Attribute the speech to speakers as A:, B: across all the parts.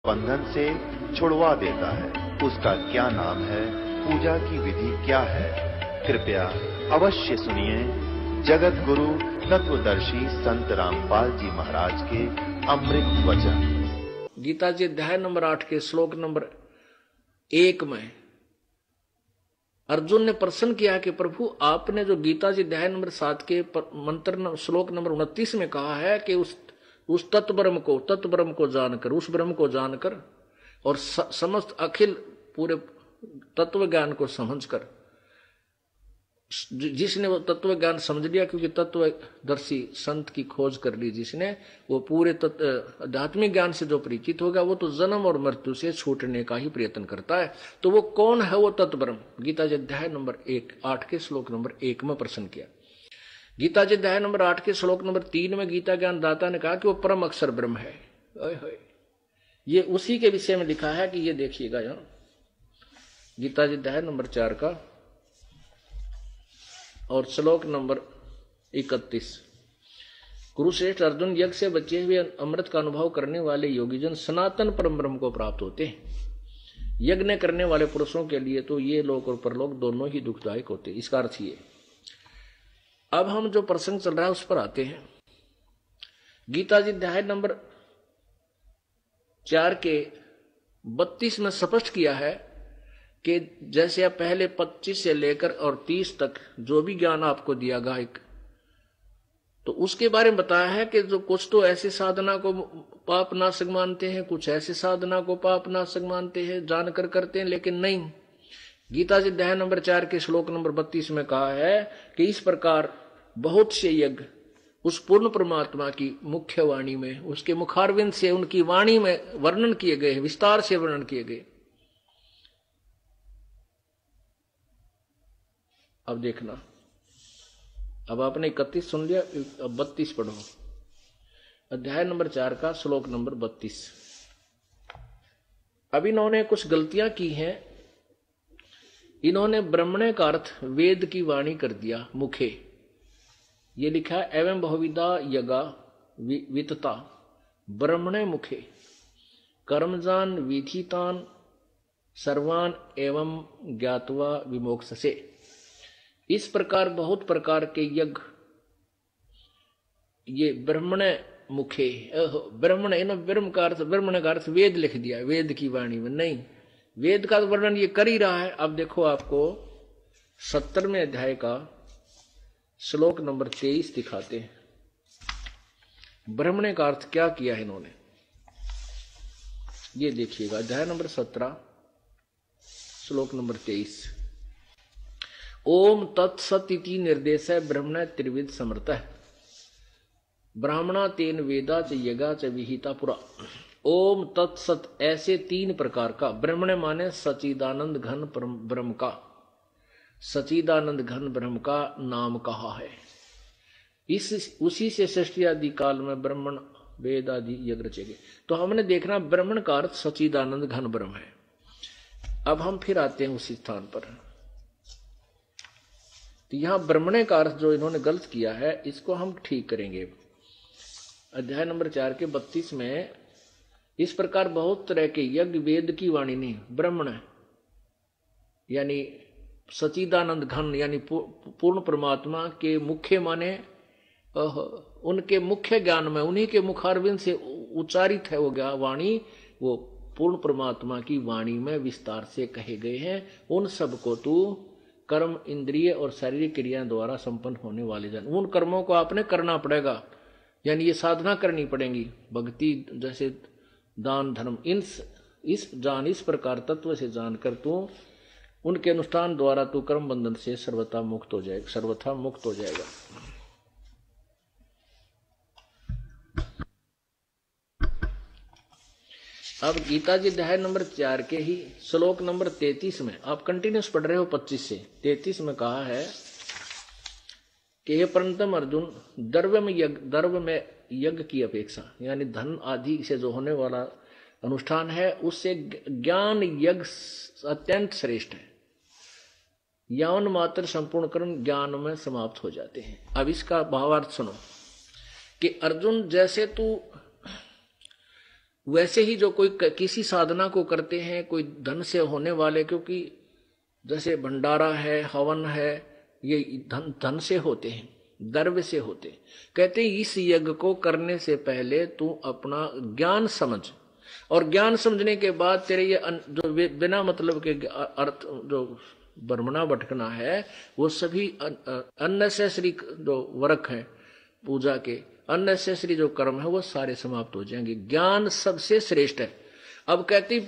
A: बंधन से छुड़वा देता है। उसका क्या नाम है, पूजा की विधि क्या है, कृपया अवश्य सुनिए जगत गुरु तत्वदर्शी संत रामपाल जी महाराज के अमृत वचन।
B: गीता जी अध्याय नंबर 8 के श्लोक नंबर 1 में अर्जुन ने प्रश्न किया कि प्रभु आपने जो गीता जी अध्याय नंबर 7 के मंत्र श्लोक नंबर 29 में कहा है कि उस तत्व ब्रह्म को जानकर, उस ब्रह्म को जानकर और समस्त अखिल पूरे तत्व ज्ञान को समझकर, जिसने वो तत्व ज्ञान समझ लिया, क्योंकि तत्वदर्शी संत की खोज कर ली जिसने, वो पूरे आध्यात्मिक ज्ञान से जो परिचित होगा वो तो जन्म और मृत्यु से छूटने का ही प्रयत्न करता है। तो वो कौन है वो तत्व ब्रह्म? गीता जी अध्याय नंबर 8 के श्लोक नंबर 1 में प्रश्न किया। गीता जी अध्याय नंबर 8 के श्लोक नंबर 3 में गीता ज्ञान दाता ने कहा कि वो परम अक्षर ब्रह्म है। ये उसी के विषय में लिखा है कि ये देखिएगा यहां गीता जी अध्याय नंबर 4 का और श्लोक नंबर 31। कुरुश्रेष्ठ अर्जुन, यज्ञ से बचे हुए अमृत का अनुभव करने वाले योगीजन सनातन परम ब्रह्म को प्राप्त होते हैं। यज्ञ करने वाले पुरुषों के लिए तो ये लोक और परलोक दोनों ही दुखदायक होते हैं। इसका अर्थ ये। अब हम जो प्रसंग चल रहा है उस पर आते हैं। गीता जी अध्याय नंबर 4 के 32 में स्पष्ट किया है कि जैसे आप पहले 25 से लेकर और 30 तक जो भी ज्ञान आपको दिया गया, तो उसके बारे में बताया है कि जो कुछ तो ऐसे साधना को पाप नाशक मानते हैं, कुछ ऐसे साधना को पाप नाशक मानते हैं, जानकर करते हैं, लेकिन नहीं। गीता जी अध्याय नंबर 4 के श्लोक नंबर 32 में कहा है कि इस प्रकार बहुत से यज्ञ उस पूर्ण परमात्मा की मुख्य वाणी में, उसके मुखारविंद से, उनकी वाणी में वर्णन किए गए, विस्तार से वर्णन किए गए। अब देखना, अब आपने 31 सुन लिया, अब 32 पढ़ो। अध्याय नंबर 4 का श्लोक नंबर 32। अब इन्होंने कुछ गलतियां की हैं। इन्होंने ब्रह्मणे का अर्थ वेद की वाणी कर दिया, मुखे। ये लिखा है एवं बहुविधा यगा वितता ब्रह्मणे मुखे कर्मजान विधितान सर्वान एवं ज्ञातवा विमोक्षसे। इस प्रकार बहुत प्रकार के यज्ञ ये ब्रह्मणे मुखे, ब्रह्मण ब्रह्मण का अर्थ वेद लिख दिया, वेद की वाणी में नहीं। वेद का वर्णन ये कर ही रहा है। अब देखो आपको 70वें अध्याय का श्लोक नंबर 23 दिखाते हैं। ब्रह्मणे का अर्थ क्या किया है इन्होंने, ये देखिएगा। अध्याय नंबर 17 श्लोक नंबर 23। ओम तत्सत इति निर्देश है ब्रह्मण त्रिविध समर्थ है ब्राह्मणा तेन वेदा च यगा च विहिता पुरा। ओम तत्सत, ऐसे 3 प्रकार का। ब्रह्मण माने सचिदानंद घन ब्रह्म का, सचिदानंद घन ब्रह्म का नाम कहा है। उसी से सृष्टि आदि काल में ब्रह्मण वेद आदि यज्ञ रचे गए। तो हमने देखना ब्रह्मण का अर्थ सचिदानंद घन ब्रह्म है। अब हम फिर आते हैं उसी स्थान पर। तो यहां ब्रह्मणे का अर्थ जो इन्होंने गलत किया है, इसको हम ठीक करेंगे। अध्याय नंबर 4 के 32 में इस प्रकार बहुत तरह के यज्ञ वेद की वाणी नहीं, ब्रह्मण यानी सचिदानंद घन यानी पूर्ण परमात्मा के मुख्य माने उनके मुख्य ज्ञान में, उन्हीं के मुखारविंद से उच्चारित है वो वाणी, वो पूर्ण परमात्मा की वाणी में विस्तार से कहे गए हैं। उन सब को तू कर्म, इंद्रिय और शारीरिक क्रियाओं द्वारा संपन्न होने वाले जान। उन कर्मों को आपने करना पड़ेगा, यानी ये साधना करनी पड़ेगी, भक्ति जैसे दान धर्म, इस प्रकार तत्व से जानकर तू उनके अनुष्ठान द्वारा तू कर्म बंधन से सर्वथा मुक्त हो जाएगा। अब गीता जी अध्याय नंबर 4 के ही श्लोक नंबर 33 में आप कंटिन्यूस पढ़ रहे हो 25 से 33 में कहा है कि हे परंतम अर्जुन, द्रव्य में यज्ञ की अपेक्षा, यानी धन आदि से जो होने वाला अनुष्ठान है, उससे ज्ञान यज्ञ अत्यंत श्रेष्ठ है। यौन मात्र संपूर्ण कर्म ज्ञान में समाप्त हो जाते हैं। अब इसका भावार्थ सुनो कि अर्जुन, जैसे तू वैसे ही जो कोई किसी साधना को करते हैं, कोई धन से होने वाले, क्योंकि जैसे भंडारा है, हवन है, ये धन से होते हैं, द्रव्य से होते हैं। कहते हैं इस यज्ञ को करने से पहले तू अपना ज्ञान समझ, और ज्ञान समझने के बाद तेरे ये जो बिना मतलब के अर्थ जो ब्रह्मणा भटकना है, वो सभी अननेसेसरी जो वर्क है पूजा के, अननेसेसरी जो कर्म है, वो सारे समाप्त हो जाएंगे। ज्ञान सबसे श्रेष्ठ है। अब कहती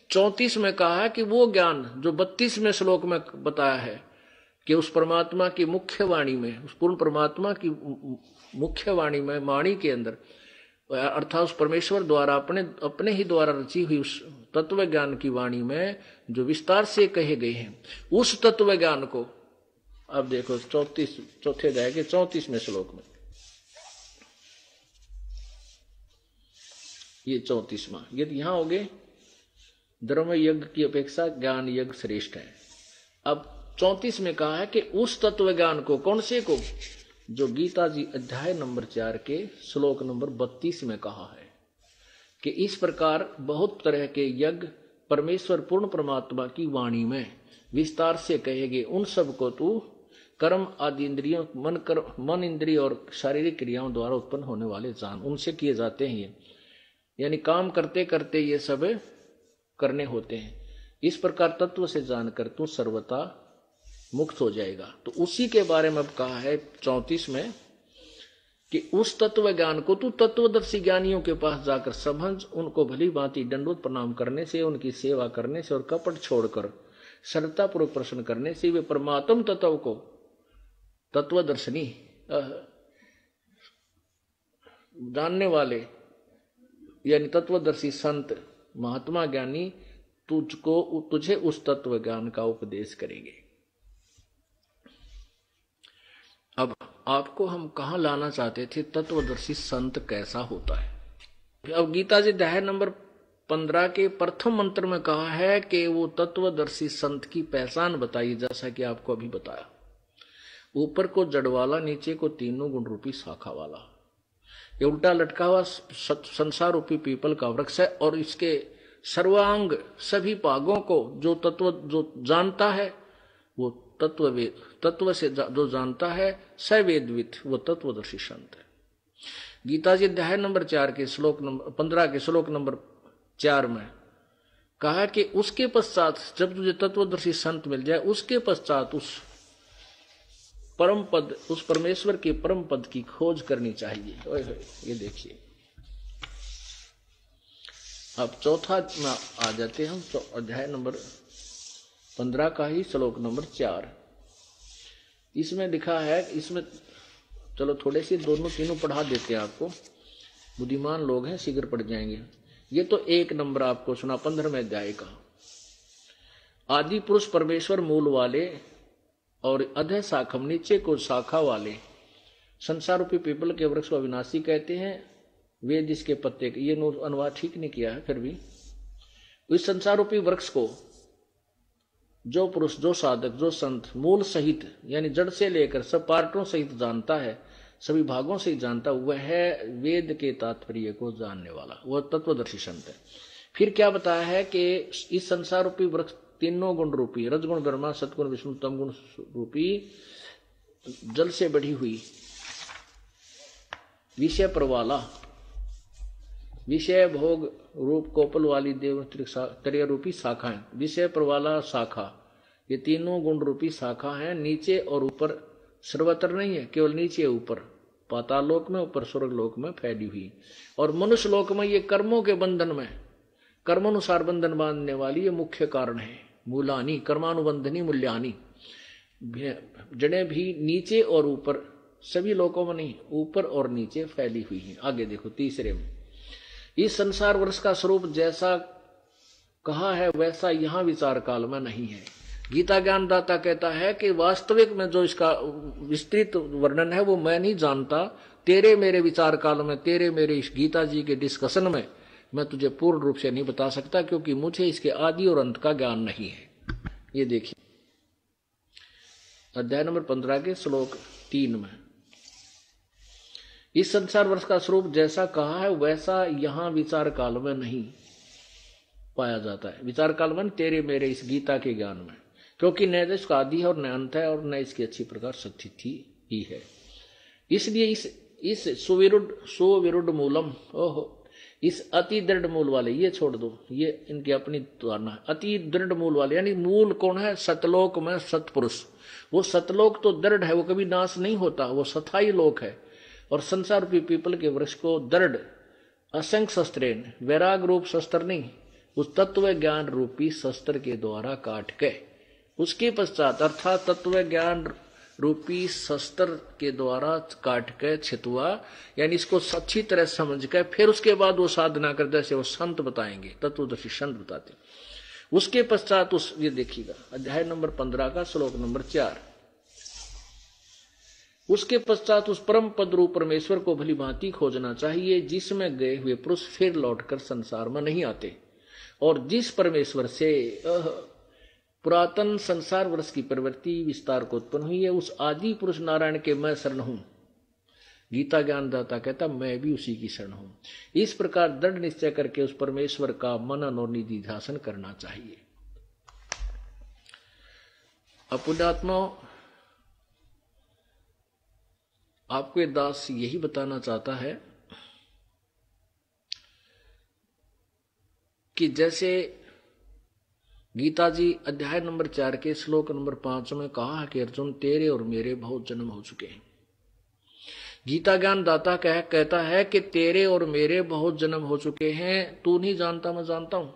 B: 34 में कहा है कि वो ज्ञान जो 32वें श्लोक में बताया है कि उस परमात्मा की मुख्य वाणी में, उस पूर्ण परमात्मा की मुख्य वाणी में, वाणी के अंदर, अर्थात उस परमेश्वर द्वारा अपने ही द्वारा रची हुई उस तत्व ज्ञान की वाणी में जो विस्तार से कहे गए हैं, उस तत्व ज्ञान को अब देखो 34 अध्याय के 34वें श्लोक में, ये 34वां, ये यहां हो गए धर्म यज्ञ की अपेक्षा ज्ञान यज्ञ श्रेष्ठ है। अब 34 में कहा है कि उस तत्व ज्ञान को, कौन से को, जो गीता जी अध्याय नंबर 4 के श्लोक नंबर 32 में कहा है कि इस प्रकार बहुत तरह के यज्ञ परमेश्वर पूर्ण परमात्मा की वाणी में विस्तार से कहेगे, उन सब को तू कर्म आदि इंद्रियों, मन इंद्रिय और शारीरिक क्रियाओं द्वारा उत्पन्न होने वाले जान, उनसे किए जाते हैं ये, यानी काम करते करते ये सब करने होते हैं। इस प्रकार तत्व से जानकर तू सर्वथा मुक्त हो जाएगा। तो उसी के बारे में अब कहा है 34 में कि उस तत्व ज्ञान को तू तत्वदर्शी ज्ञानियों के पास जाकर समझ, उनको भली भांति दंडवत प्रणाम करने से, उनकी सेवा करने से और कपट छोड़कर श्रद्धापूर्वक प्रश्न करने से वे परमात्म तत्व को, तत्वदर्शनी जानने वाले यानी तत्वदर्शी संत महात्मा ज्ञानी तुझे उस तत्व ज्ञान का उपदेश करेंगे। अब आपको हम कहां लाना चाहते थे, तत्वदर्शी संत कैसा होता है। अब गीता जी अध्याय नंबर 15 के प्रथम मंत्र में कहा है कि वो तत्वदर्शी संत की पहचान बताई, जैसा कि आपको अभी बताया। ऊपर को जड़ वाला, नीचे को तीनों गुण रूपी शाखा वाला, ये उल्टा लटका हुआ संसार रूपी पीपल का वृक्ष है, और इसके सर्वांग सभी भागों को जो तत्व जो जानता है, वो तत्व से जो जानता है, सवेदवित, वो तत्वदर्शी संत है। गीता जी अध्याय नंबर 4 के श्लोक नंबर 15 के श्लोक नंबर 4 में कहा कि उसके पश्चात जब तुझे तत्वदर्शी संत मिल जाए, उसके पश्चात उस परम पद, उस परमेश्वर के परम पद की खोज करनी चाहिए। ये देखिए, अब चौथा में आ जाते हैं हम, अध्याय नंबर 15 का ही श्लोक नंबर 4। इसमें लिखा है, इसमें चलो थोड़े से दोनों तीनों पढ़ा देते हैं आपको, बुद्धिमान लोग हैं शीघ्र पढ़ जाएंगे। ये तो 1 नंबर आपको सुना 15वें अध्याय का। आदि पुरुष परमेश्वर मूल वाले और अधः शाखम, नीचे को शाखा वाले, संसार रूपी पीपल के वृक्ष को अविनाशी कहते हैं। वेद इसके पत्ते, ये अनुवाद ठीक नहीं किया है, फिर भी इस संसार रूपी वृक्ष को जो पुरुष, जो साधक, जो संत मूल सहित यानी जड़ से लेकर सब पार्टों सहित जानता है, सभी भागों से जानता, वह है वेद के तात्पर्य को जानने वाला, वह तत्वदर्शी संत है। फिर क्या बताया है कि इस संसार रूपी वृक्ष तीनों गुण रूपी, रजगुण ब्रह्मा, सतगुण विष्णु, तम गुण रूपी जल से बढ़ी हुई विषय पर वाला, विषय भोग रूप कोपल वाली देव त्रय रूपी शाखाएं, विषय पर वाला शाखा, ये तीनों गुण रूपी शाखा हैं। नीचे और ऊपर, सर्वत्र नहीं है, केवल नीचे ऊपर पाताल लोक में, ऊपर स्वर्ग लोक में फैली हुई, और मनुष्य लोक में ये कर्मों के बंधन में, कर्मानुसार बंधन बांधने वाली ये मुख्य कारण है। मूलानी कर्मानुबंधनी मूल्यानी, जड़ें भी नीचे और ऊपर, सभी लोकों में नहीं, ऊपर और नीचे फैली हुई है। आगे देखो तीसरे में, इस संसार वर्ष का स्वरूप जैसा कहा है वैसा यहाँ विचार काल में नहीं है। गीता ज्ञानदाता कहता है कि वास्तविक में जो इसका विस्तृत वर्णन है वो मैं नहीं जानता, तेरे मेरे विचार काल में, तेरे मेरे इस गीता जी के डिस्कशन में मैं तुझे पूर्ण रूप से नहीं बता सकता, क्योंकि मुझे इसके आदि और अंत का ज्ञान नहीं है। ये देखिए अध्याय नंबर 15 के श्लोक 3 में, इस संसार वर्ष का स्वरूप जैसा कहा है वैसा यहाँ विचार काल में नहीं पाया जाता है। विचार काल में तेरे मेरे इस गीता के ज्ञान में, क्योंकि न तो इसका आदि है और न अंत है और न इसकी अच्छी प्रकार स्थिति ही है। इसलिए इस सुविरुद्ध मूलम, ओहो, इस अति दृढ़ मूल वाले, ये छोड़ दो, ये इनकी अपनी धारणा है। अति दृढ़ मूल वाले यानी मूल कौन है? सतलोक में सतपुरुष। वो सतलोक तो दृढ़ है, वो कभी नाश नहीं होता, वो सथाई लोक है। और संसार रूपी पीपल के वृक्ष को दृढ़ असंख्य शस्त्रेन, वैराग रूप शस्त्र नहीं, उस तत्व ज्ञान रूपी शस्त्र के द्वारा काट के, उसके पश्चात अर्थात तत्व ज्ञान रूपी शस्त्र के द्वारा काट के छितुआ, यानी इसको अच्छी तरह समझ के फिर उसके बाद वो साधना कर, जैसे वो संत बताएंगे, तत्वदर्शी संत बताते। उसके पश्चात उस, ये देखिएगा अध्याय नंबर 15 का श्लोक नंबर 4, उसके पश्चात उस परम पद रूप परमेश्वर को भली भांति खोजना चाहिए, जिसमें गए हुए पुरुष फिर लौटकर संसार में नहीं आते, और जिस परमेश्वर से पुरातन संसार वर्ष की प्रवृत्ति विस्तार को उत्पन्न हुई है, उस आदि पुरुष नारायण के मैं शरण हूं। गीता ज्ञानदाता कहता मैं भी उसी की शरण हूं। इस प्रकार दृढ़ निश्चय करके उस परमेश्वर का मनन और निधि ध्यान करना चाहिए। पुण्यात्मा, आपको ये दास यही बताना चाहता है कि जैसे गीता जी अध्याय नंबर 4 के श्लोक नंबर 5 में कहा कि अर्जुन तेरे और मेरे बहुत जन्म हो चुके हैं। गीता ज्ञान दाता कहता है कि तेरे और मेरे बहुत जन्म हो चुके हैं, तू नहीं जानता मैं जानता हूं।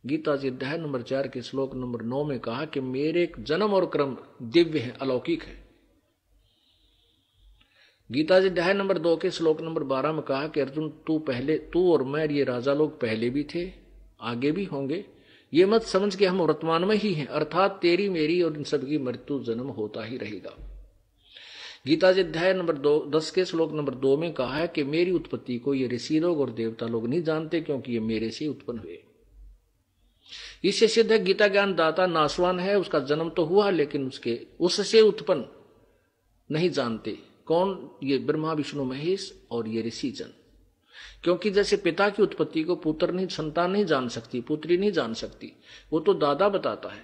B: गीता जी अध्याय नंबर 4 के श्लोक नंबर 9 में कहा कि मेरे जन्म और क्रम दिव्य है, अलौकिक है। गीता जी अध्याय नंबर 2 के श्लोक नंबर 12 में कहा कि अर्जुन तू और मैं ये राजा लोग पहले भी थे, आगे भी होंगे। ये मत समझ के हम वर्तमान में ही हैं, अर्थात तेरी मेरी और इन सबकी मृत्यु जन्म होता ही रहेगा। गीता जी अध्याय नंबर 10 के श्लोक नंबर 2 में कहा है कि मेरी उत्पत्ति को ये ऋषि लोग और देवता लोग नहीं जानते, क्योंकि ये मेरे से उत्पन्न हुए। इससे सिद्ध है गीता ज्ञान दाता नाशवान है, उसका जन्म तो हुआ लेकिन उससे उत्पन्न नहीं जानते। कौन? ये ब्रह्मा विष्णु महेश और ये ऋषि जन। क्योंकि जैसे पिता की उत्पत्ति को पुत्र नहीं, संतान नहीं जान सकती, पुत्री नहीं जान सकती, वो तो दादा बताता है।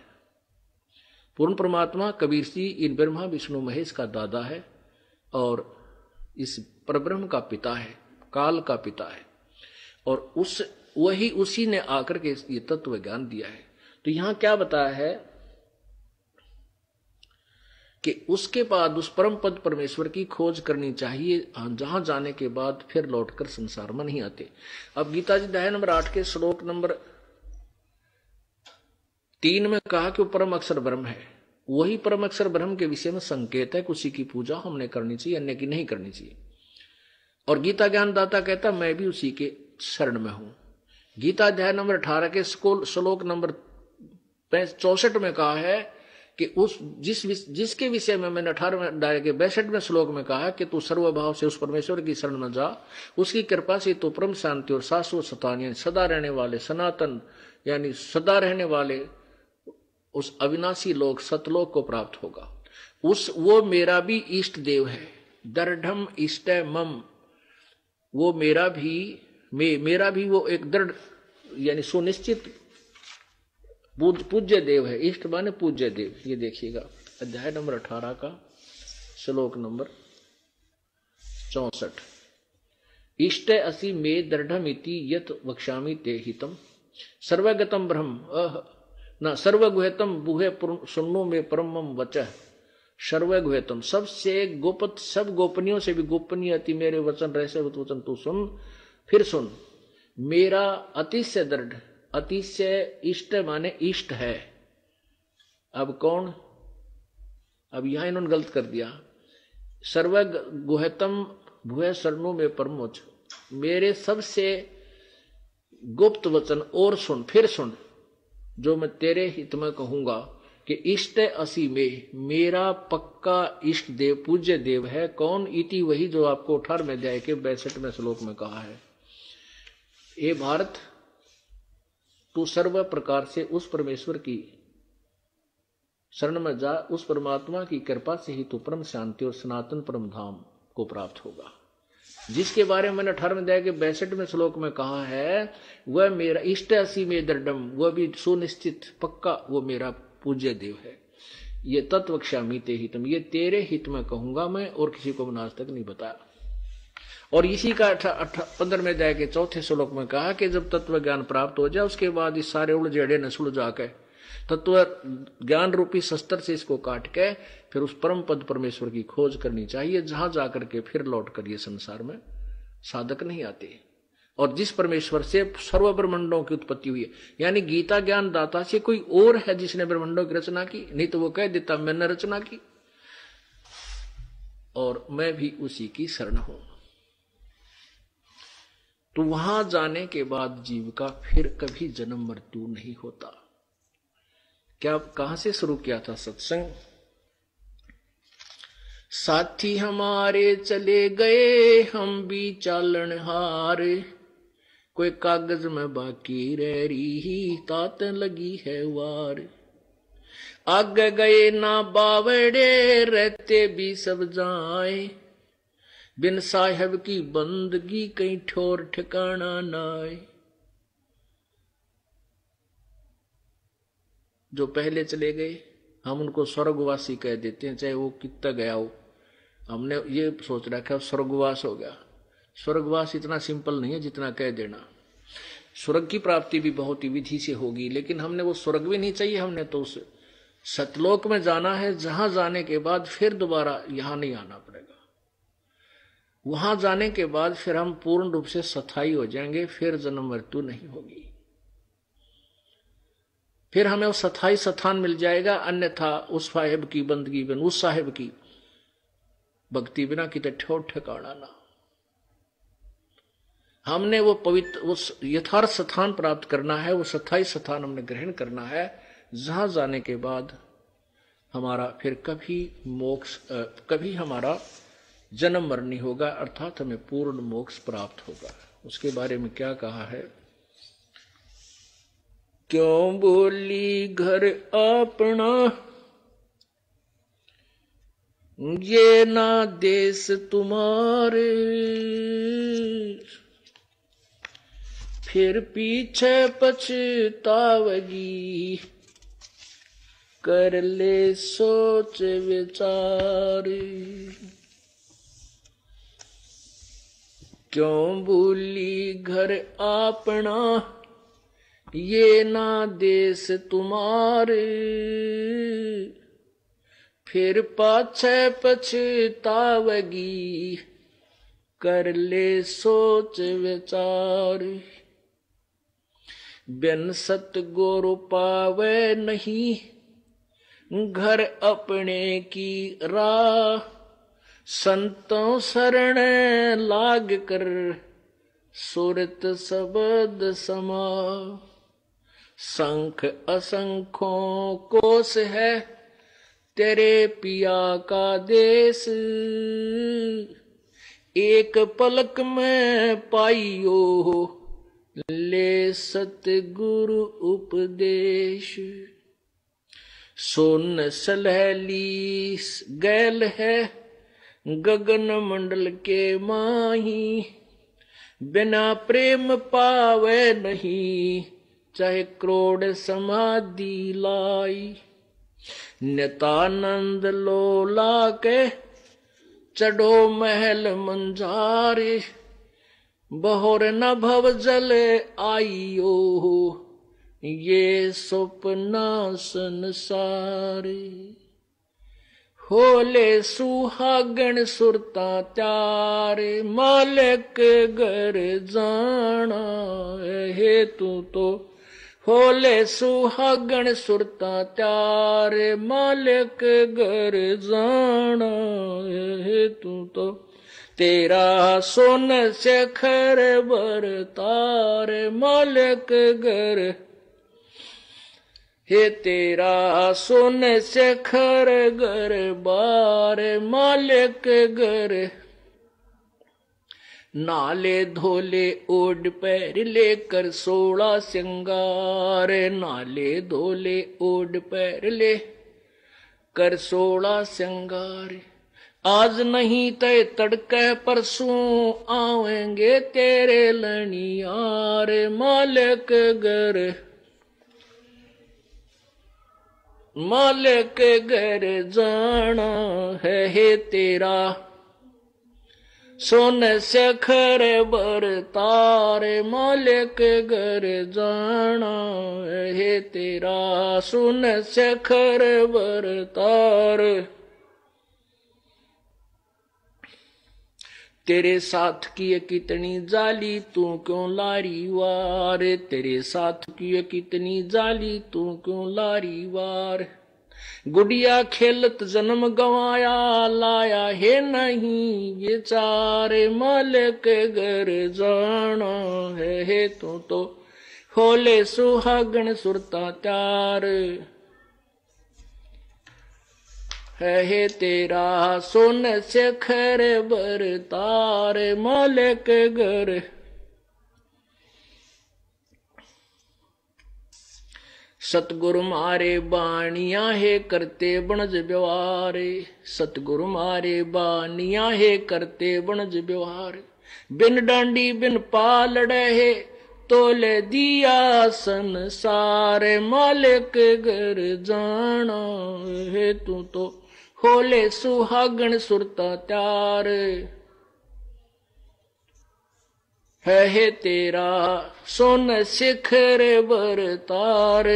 B: पूर्ण परमात्मा कबीर जी इन ब्रह्मा विष्णु महेश का दादा है और इस परब्रह्म का पिता है, काल का पिता है, और उसी ने आकर के ये तत्व ज्ञान दिया है। तो यहां क्या बताया है कि उसके बाद उस परम पद परमेश्वर की खोज करनी चाहिए, जहां जाने के बाद फिर लौटकर संसार में नहीं आते। अब गीता जी अध्याय नंबर 8 के श्लोक नंबर 3 में कहा कि वो परम अक्षर ब्रह्म है। वही परम अक्षर ब्रह्म के विषय में संकेत है कि उसी की पूजा हमने करनी चाहिए, अन्य की नहीं करनी चाहिए। और गीता ज्ञान दाता कहता मैं भी उसी के शरण में हूं। गीता अध्याय नंबर 18 के श्लोक नंबर 64 में कहा है कि जिसके विषय में मैंने 18वें अध्याय के 62वें श्लोक में कहा कि तू सर्वभाव से उस परमेश्वर की शरण में जा, उसकी कृपा से तो परम शांति और शाश्वत सतान यानी सदा रहने वाले सनातन यानी सदा रहने वाले उस अविनाशी लोक सतलोक को प्राप्त होगा। वो मेरा भी इष्ट देव है, दृढ़म इष्ट मम, वो मेरा भी वो एक दृढ़ यानी सुनिश्चित पूज्य देव है। इष्ट माने पूज्य देव। ये देखिएगा अध्याय नंबर 18 का श्लोक नंबर 64, इष्ट असि मे दृढ़मिति यत वक्ष्यामि ते हितम सर्वगतम ब्रह्म न सर्वगुह्यतम बुहे सुन्नो में परमम वचः सर्वगुह्यतम, सबसे गोपत सब गोपनीयों से भी गोपनीय अति मेरे वचन रहस्य वचन तू सुन। फिर सुन, मेरा अतिशय दृढ़, अतिशय इष्ट माने इष्ट है। अब कौन? अब यहां इन्होंने गलत कर दिया। सर्वगुह्यतम भूय शरणों में परमोच, मेरे सबसे गुप्त वचन और सुन, फिर सुन जो मैं तेरे हित में कहूंगा कि इष्ट असी में मेरा पक्का इष्ट देव पूज्य देव है। कौन? इति वही जो आपको 18वें अध्याय के 62वें श्लोक में कहा है। हे भारत, तू सर्व प्रकार से उस परमेश्वर की शरण में जा, उस परमात्मा की कृपा से ही तू परम शांति और सनातन परम धाम को प्राप्त होगा। जिसके बारे में मैंने 18वें अध्याय के 62वें श्लोक में कहा है, वह मेरा इष्ट असी में दृढ़म, वह भी सुनिश्चित पक्का वो मेरा पूज्य देव है। ये तत्व क्षामी ते हितम, ये तेरे हित में कहूंगा मैं, और किसी को मैंने आज तक नहीं बताया। और इसी का 15वें अध्याय के 4थे श्लोक में कहा कि जब तत्व ज्ञान प्राप्त हो जाए उसके बाद इस सारे उलझेड़े न सुलझा के तत्व ज्ञान रूपी शस्त्र से इसको काट के फिर उस परम पद परमेश्वर की खोज करनी चाहिए, जहां जाकर के फिर लौट कर ये संसार में साधक नहीं आते। और जिस परमेश्वर से सर्व ब्रह्मांडों की उत्पत्ति हुई है, यानी गीता ज्ञान दाता से कोई और है जिसने ब्रह्मांडों की रचना की, नहीं तो वो कह देता मैंने रचना की और मैं भी उसी की शरण हूं। तो वहां जाने के बाद जीव का फिर कभी जन्म मृत्यु नहीं होता। क्या कहां से शुरू किया था सत्संग? साथी हमारे चले गए हम भी चालन हारे, कोई कागज में बाकी रह रही तात लगी है वार। आगे गए ना बावड़े रहते भी सब जाए, बिन साहेब की बंदगी कहीं ठोर ठिकाना नाए। जो पहले चले गए हम उनको स्वर्गवासी कह देते हैं, चाहे वो कितना गया हो। हमने ये सोच रखा है स्वर्गवास हो गया। स्वर्गवास इतना सिंपल नहीं है जितना कह देना। स्वर्ग की प्राप्ति भी बहुत ही विधि से होगी, लेकिन हमने वो स्वर्ग भी नहीं चाहिए, हमने तो उस सतलोक में जाना है, जहां जाने के बाद फिर दोबारा यहां नहीं आना पड़ेगा। वहां जाने के बाद फिर हम पूर्ण रूप से स्थायी हो जाएंगे, फिर जन्म मृत्यु नहीं होगी, फिर हमें वो स्थायी स्थान मिल जाएगा। अन्यथा उस साहेब की बंदगी बिन, उस साहेब की भक्ति बिना कितने ठोर ठिकाना ना। हमने वो पवित्र, वो यथार्थ स्थान प्राप्त करना है, वो स्थायी स्थान हमने ग्रहण करना है, जहां जाने के बाद हमारा फिर कभी मोक्ष, कभी हमारा जन्म मरण नहीं होगा, अर्थात हमें पूर्ण मोक्ष प्राप्त होगा। उसके बारे में क्या कहा है? क्यों बोली घर अपना, ये ना देश तुम्हारे, फिर पीछे पछतावगी, कर ले सोच विचार। क्यों भूली घर अपना, ये ना देश तुम्हारे, फिर पाछे पछतावगी, कर ले सोच विचार। बिन सतगुरु पावे नहीं, घर अपने की राह, संतों शरण लाग कर, सुरत शब्द समा। शंख असंख्यों कोस है, तेरे पिया का देश, एक पलक में पाइयो, ले सतगुरु उपदेश। सोन सलहली गैल है, गगन मंडल के माही, बिना प्रेम पावे नहीं, चाहे करोड़ समाधि लाई। नितानंद लोला के चढ़ो महल मंजारे, बहोर न भव जल आइयो, ये सपना संसारे। होले सुहागण सुरता त्यारे, मालिक घर जाना है तू तो। होले सुहागण सुरता त्यारे, मालिक घर जाना है तू तो। तेरा सोन शेखर बरतार, मालिक घर, हे तेरा सोन शेखर घर बार, मालिक घर। नाले धोले ओढ़ पैर लेकर 16 श्रृंगार, नाले धोले ओढ़ पैर ले कर 16 श्रृंगार। आज नहीं तय तड़के परसों आवेंगे तेरे लनियार मालिक घर जाना है तेरा सोने से खरे बरतारे मालिक घर जाना है तेरा सोने से खरे बरतार तेरे साथ की ये कितनी जाली तू क्यों लारी वार तेरे साथ की ये कितनी जाली तू क्यों लारी वार गुड़िया खेलत जन्म गवाया लाया है नहीं बेचारे मालिक घर जाना है तू तो होले सुहागन सुरता त्यार है तेरा सोन से खर बरतार मालिक घर सतगुरु मारे बाणिया है करते बनज व्यवहार सतगुरु मारे बाणिया है करते बनज व्यवहार बिन डांडी बिन पालड़े है तोले दिया संसार मालिक घर जाना है तू तो होले सुहागन सुरता त्यार है तेरा सोन शिखर बरतार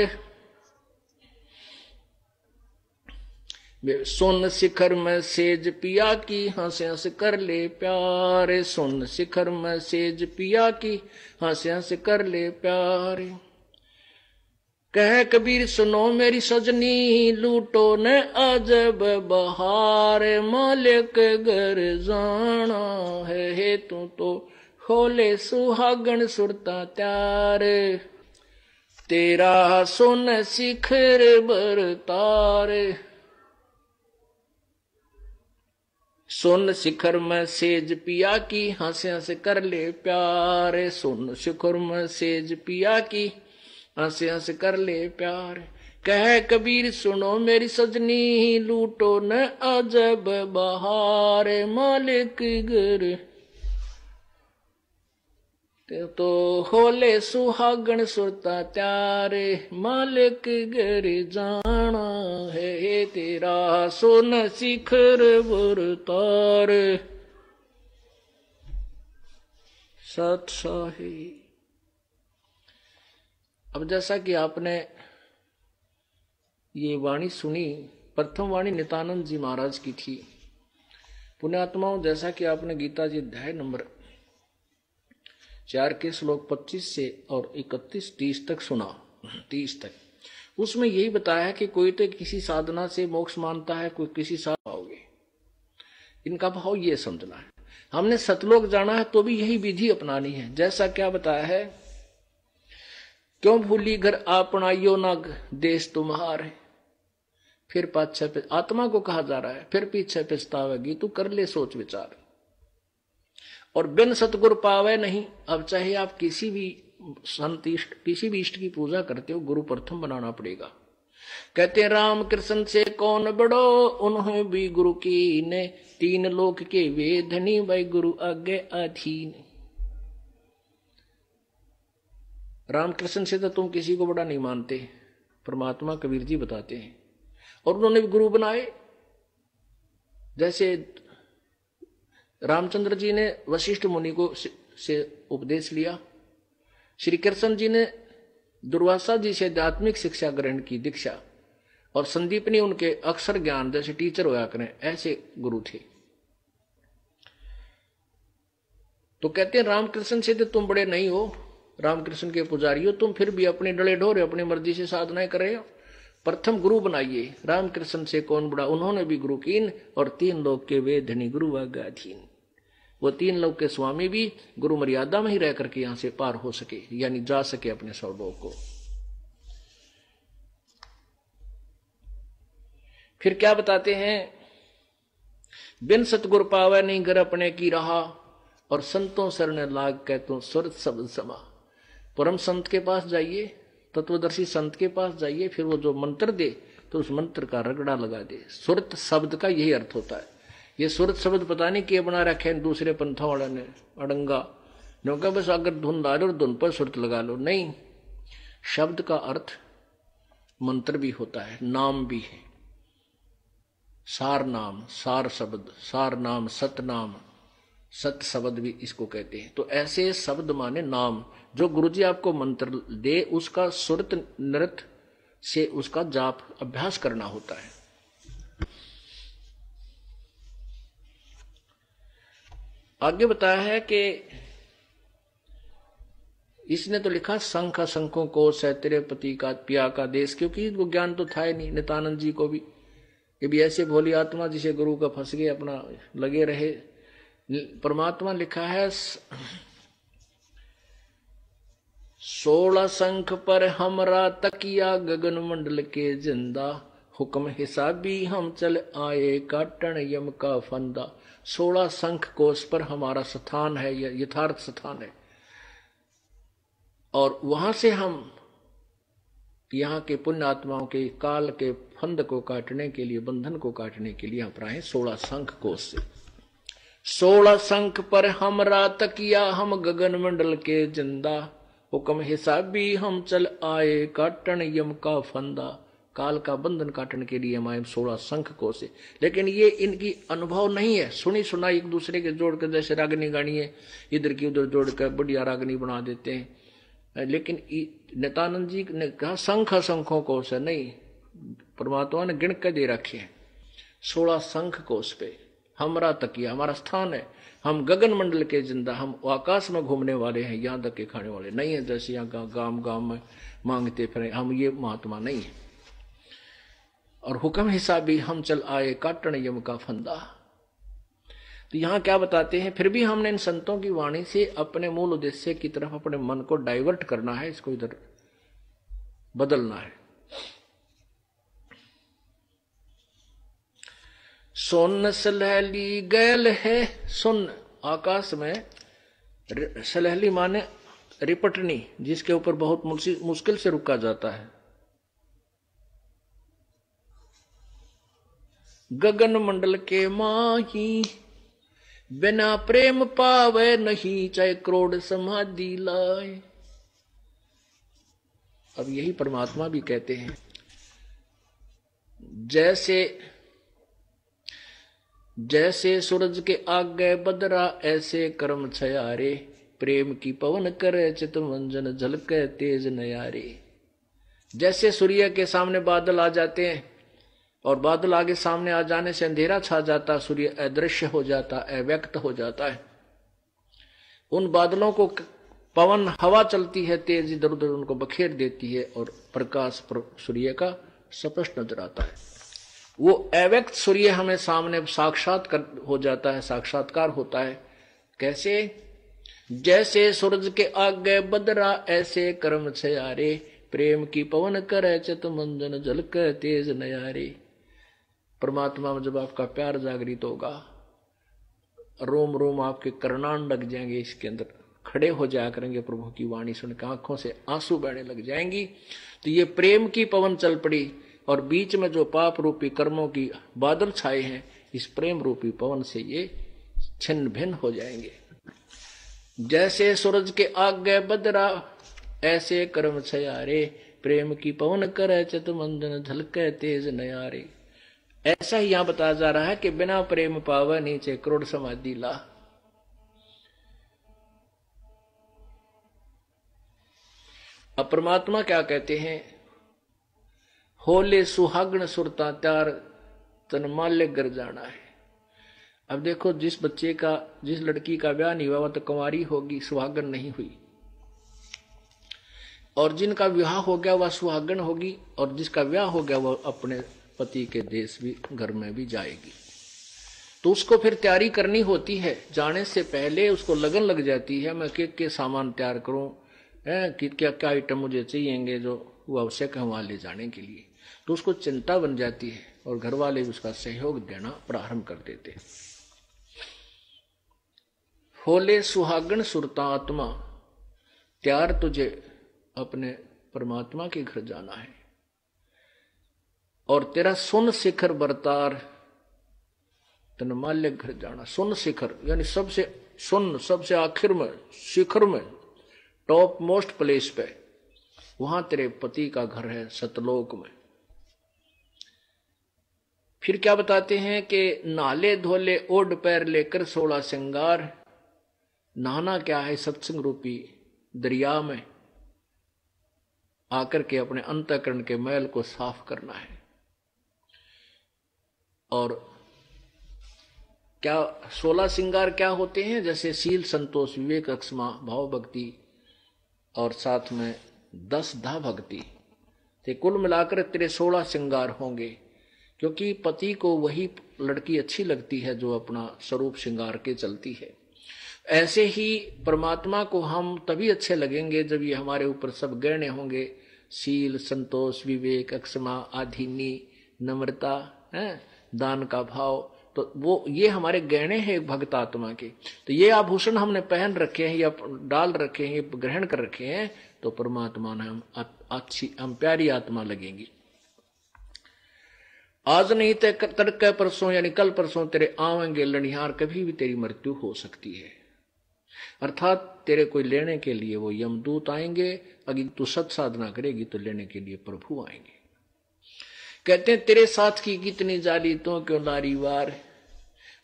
B: सोन शिखर में सेज पिया की हंस हंस कर ले प्यार सोन शिखर में सेज पिया की हंस हंस कर ले प्यार कह कबीर सुनो मेरी सजनी लूटो न अजब बहार मालिक घर जाना है तू तो होले सुहागन सुरता त्यार तेरा सोन शिखर बरतार सोन शिखर में सेज पिया की हंस हंस कर ले प्यार सोन शिखर में सेज पिया की हंस हंस कर ले प्यार कह कबीर सुनो मेरी सजनी लूटो न अजब बहार मालिक घर तो होले सुहागन सुरता त्यारे मालिक घर जाना है तेरा सोन शिखर बरतार सत साही। अब जैसा कि आपने ये वाणी सुनी, प्रथम वाणी नित्यानंद जी महाराज की थी। पुण्यात्माओं, जैसा कि आपने गीता जी अध्याय नंबर 4 के श्लोक 25 से और 31 30 तक सुना, 30 तक, उसमें यही बताया है कि कोई तो किसी साधना से मोक्ष मानता है, कोई किसी साधना होगी। इनका भाव ये समझना है। हमने सतलोक जाना है तो भी यही विधि अपनानी है। जैसा क्या बताया है, क्यों भूली घर आपनाइयो ना देश तुम्हारे, फिर पाछे आत्मा को कहा जा रहा है, फिर पीछे पछतावेगी, तू कर ले सोच विचार। और बिन सतगुरु पावे नहीं। अब चाहे आप किसी भी संत इष्ट, किसी भी इष्ट की पूजा करते हो, गुरु प्रथम बनाना पड़ेगा। कहते राम कृष्ण से कौन बड़ो, उन्हें भी गुरु की ने, 3 लोक के वेदनी भाई गुरु आगे अधीन। रामकृष्ण से तो तुम किसी को बड़ा नहीं मानते, परमात्मा कबीर जी बताते हैं। और उन्होंने भी गुरु बनाए। जैसे रामचंद्र जी ने वशिष्ठ मुनि को से उपदेश लिया, श्री कृष्ण जी ने दुर्वासा जी से आध्यात्मिक शिक्षा ग्रहण की, दीक्षा, और संदीप ने उनके अक्षर ज्ञान जैसे टीचर होया करें, ऐसे गुरु थे। तो कहते हैं रामकृष्ण से तो तुम बड़े नहीं हो, रामकृष्ण के पुजारी हो, तुम फिर भी अपने डले ढोरे अपनी मर्जी से साधनाएं कर रहे हो। प्रथम गुरु बनाइए। रामकृष्ण से कौन बड़ा, उन्होंने भी गुरु कीन, और 3 लोक के वेदनी गुरु आगाधीन। वो 3 लोक के स्वामी भी गुरु मर्यादा में ही रह करके यहां से पार हो सके, यानी जा सके अपने स्वलोक को। फिर क्या बताते हैं, बिन सतगुर पावे नहीं घर अपने की रहा, और संतों शरण लाग के तो सुरत शब्द समा। परम संत के पास जाइए, तत्वदर्शी संत के पास जाइए, फिर वो जो मंत्र दे तो उस मंत्र का रगड़ा लगा दे। सुरत शब्द का यही अर्थ होता है, ये सुरत शब्द पता नहीं किए बना रखे दूसरे पंथा वाला ने अड़ंगा क्योंकि बस अगर धुन आ रही और धुन पर सुरत लगा लो, नहीं। शब्द का अर्थ मंत्र भी होता है, नाम भी है। सार नाम, सार शब्द, सार नाम, सत नाम, सत शब्द भी इसको कहते हैं। तो ऐसे शब्द माने नाम, जो गुरुजी आपको मंत्र दे उसका सुरत नृत्य से उसका जाप अभ्यास करना होता है। आगे बताया है कि इसने तो लिखा शंख शंखों को से तेरे पति का पिया का देश, क्योंकि इनको ज्ञान तो था ही नहीं। नित्यानंद जी को भी ये भी ऐसे भोली आत्मा जिसे गुरु का फंस गए अपना लगे रहे। परमात्मा लिखा है 16 शंख पर हमरा तकिया गगन मंडल के जिंदा, हुक्म हिसाबी हम चल आए काटन यम का फंदा। 16 शंख कोश पर हमारा स्थान है, यह यथार्थ स्थान है। और वहां से हम यहाँ के पुण्य आत्माओं के काल के फंद को काटने के लिए, बंधन को काटने के लिए यहाँ पर आए 16 शंख कोश से। 16 शंख पर हमरा तकिया हम गगन मंडल के जिंदा, हुक्म हिसाबी हम चल आए काटन यम का फंदा। काल का बंधन काटने के लिए हम आए 16 शंख को से। लेकिन ये इनकी अनुभव नहीं है, सुनी सुनाई एक दूसरे के जोड़कर, जैसे रागनी गानी है इधर की उधर जोड़कर बढ़िया रागनी बना देते हैं। लेकिन नित्यानंद जी ने कहा शंख शंखों को से नहीं, परमात्मा ने गिण के दे रखे हैं 16 शंख कोश पे हमरा तकिया हमारा स्थान है। हम गगन मंडल के जिंदा, हम आकाश में घूमने वाले हैं, यहाँ तक के खाने वाले नहीं है जैसे यहाँ गांव गांव में मांगते फिर, हम ये महात्मा नहीं है। और हुक्म हिसाबी हम चल आए काटन यम का फंदा। तो यहां क्या बताते हैं, फिर भी हमने इन संतों की वाणी से अपने मूल उद्देश्य की तरफ अपने मन को डाइवर्ट करना है, इसको इधर बदलना है। सोन सलहली गैल है, सुन आकाश में, सलहली माने रिपटनी, जिसके ऊपर बहुत मुश्किल से रुका जाता है। गगन मंडल के माही बिना प्रेम पावे नहीं, चाहे करोड़ समाधि लाए। अब यही परमात्मा भी कहते हैं, जैसे सूरज के आगे बदरा ऐसे कर्म छयारे, प्रेम की पवन करे चितमंजन झलके तेज नयारे। जैसे सूर्य के सामने बादल आ जाते हैं और बादल आगे सामने आ जाने से अंधेरा छा जाता, सूर्य अदृश्य हो जाता, अव्यक्त हो जाता है। उन बादलों को पवन हवा चलती है तेज, इधर उधर उनको बखेर देती है और प्रकाश सूर्य का स्पष्ट नजर आता है। वो अव्यक्त सूर्य हमें सामने हो जाता है, साक्षात्कार होता है। कैसे? जैसे सूरज के आगे बदरा ऐसे कर्म छयारे, प्रेम की पवन करे चित मंजन झलक तेज नयारे। परमात्मा में जब आपका प्यार जागृत होगा, रोम रोम आपके करनान लग जाएंगे, इसके अंदर खड़े हो जाया करेंगे, प्रभु की वाणी सुनकर आंखों से आंसू बहने लग जाएंगी। तो ये प्रेम की पवन चल पड़ी और बीच में जो पाप रूपी कर्मों की बादल छाए हैं, इस प्रेम रूपी पवन से ये छिन्न भिन्न हो जाएंगे। जैसे सूरज के आगे बदरा ऐसे कर्म छयारे, प्रेम की पवन करे चित मंदन झलके तेज नयारे। ऐसा ही यहां बताया जा रहा है कि बिना प्रेम पावे नीचे करोड़ समाधि ला। अब परमात्मा क्या कहते हैं, होले सुहागण सुरता त्यार तन माल्य गर जाना है। अब देखो, जिस लड़की का ब्याह नहीं हुआ वह तो कुंवारी होगी, सुहागण नहीं हुई, और जिनका विवाह हो गया वह सुहागण होगी, और जिसका विवाह हो गया वह अपने पति के देश भी घर में भी जाएगी। तो उसको फिर तैयारी करनी होती है, जाने से पहले उसको लगन लग जाती है, मैं के सामान तैयार करूं, कि क्या क्या आइटम मुझे चाहिएंगे जो वो आवश्यक है वहां ले जाने के लिए। तो उसको चिंता बन जाती है और घर वाले भी उसका सहयोग देना प्रारंभ कर देते हैं। होले सुहागण सुरता आत्मा, त्यार तुझे अपने परमात्मा के घर जाना है, और तेरा सुन शिखर बरतार, तन माल्य घर जाना। सुन शिखर यानी सबसे सुन, सबसे आखिर में, शिखर में, टॉप मोस्ट प्लेस पे, वहां तेरे पति का घर है सतलोक में। फिर क्या बताते हैं कि नाले धोले ओढ़ पैर लेकर 16 श्रृंगार। नहाना क्या है? सत्संग रूपी दरिया में आकर के अपने अंतःकरण के मैल को साफ करना है। और क्या 16 श्रृंगार क्या होते हैं? जैसे शील, संतोष, विवेक, अक्षमा, भाव, भक्ति और साथ में 10 धा भक्ति से कुल मिलाकर तेरे 16 श्रृंगार होंगे। क्योंकि पति को वही लड़की अच्छी लगती है जो अपना स्वरूप श्रृंगार के चलती है। ऐसे ही परमात्मा को हम तभी अच्छे लगेंगे जब ये हमारे ऊपर सब गहने होंगे, शील, संतोष, विवेक, अक्षमा, आधीनी, नम्रता, दान का भाव। तो वो ये हमारे गहने हैं भक्त आत्मा के। तो ये आभूषण हमने पहन रखे हैं या डाल रखे हैं, ग्रहण कर रखे हैं, तो परमात्मा ने हम अच्छी, हम प्यारी आत्मा लगेंगी। आज नहीं तो तड़के परसों यानी कल परसों तेरे आवेंगे लनिहार, कभी भी तेरी मृत्यु हो सकती है। अर्थात तेरे कोई लेने के लिए वो यमदूत आएंगे, अगर तू सत साधना करेगी तो लेने के लिए प्रभु आएंगे। कहते हैं तेरे साथ की कितनी जाली तो क्यों लारी वार,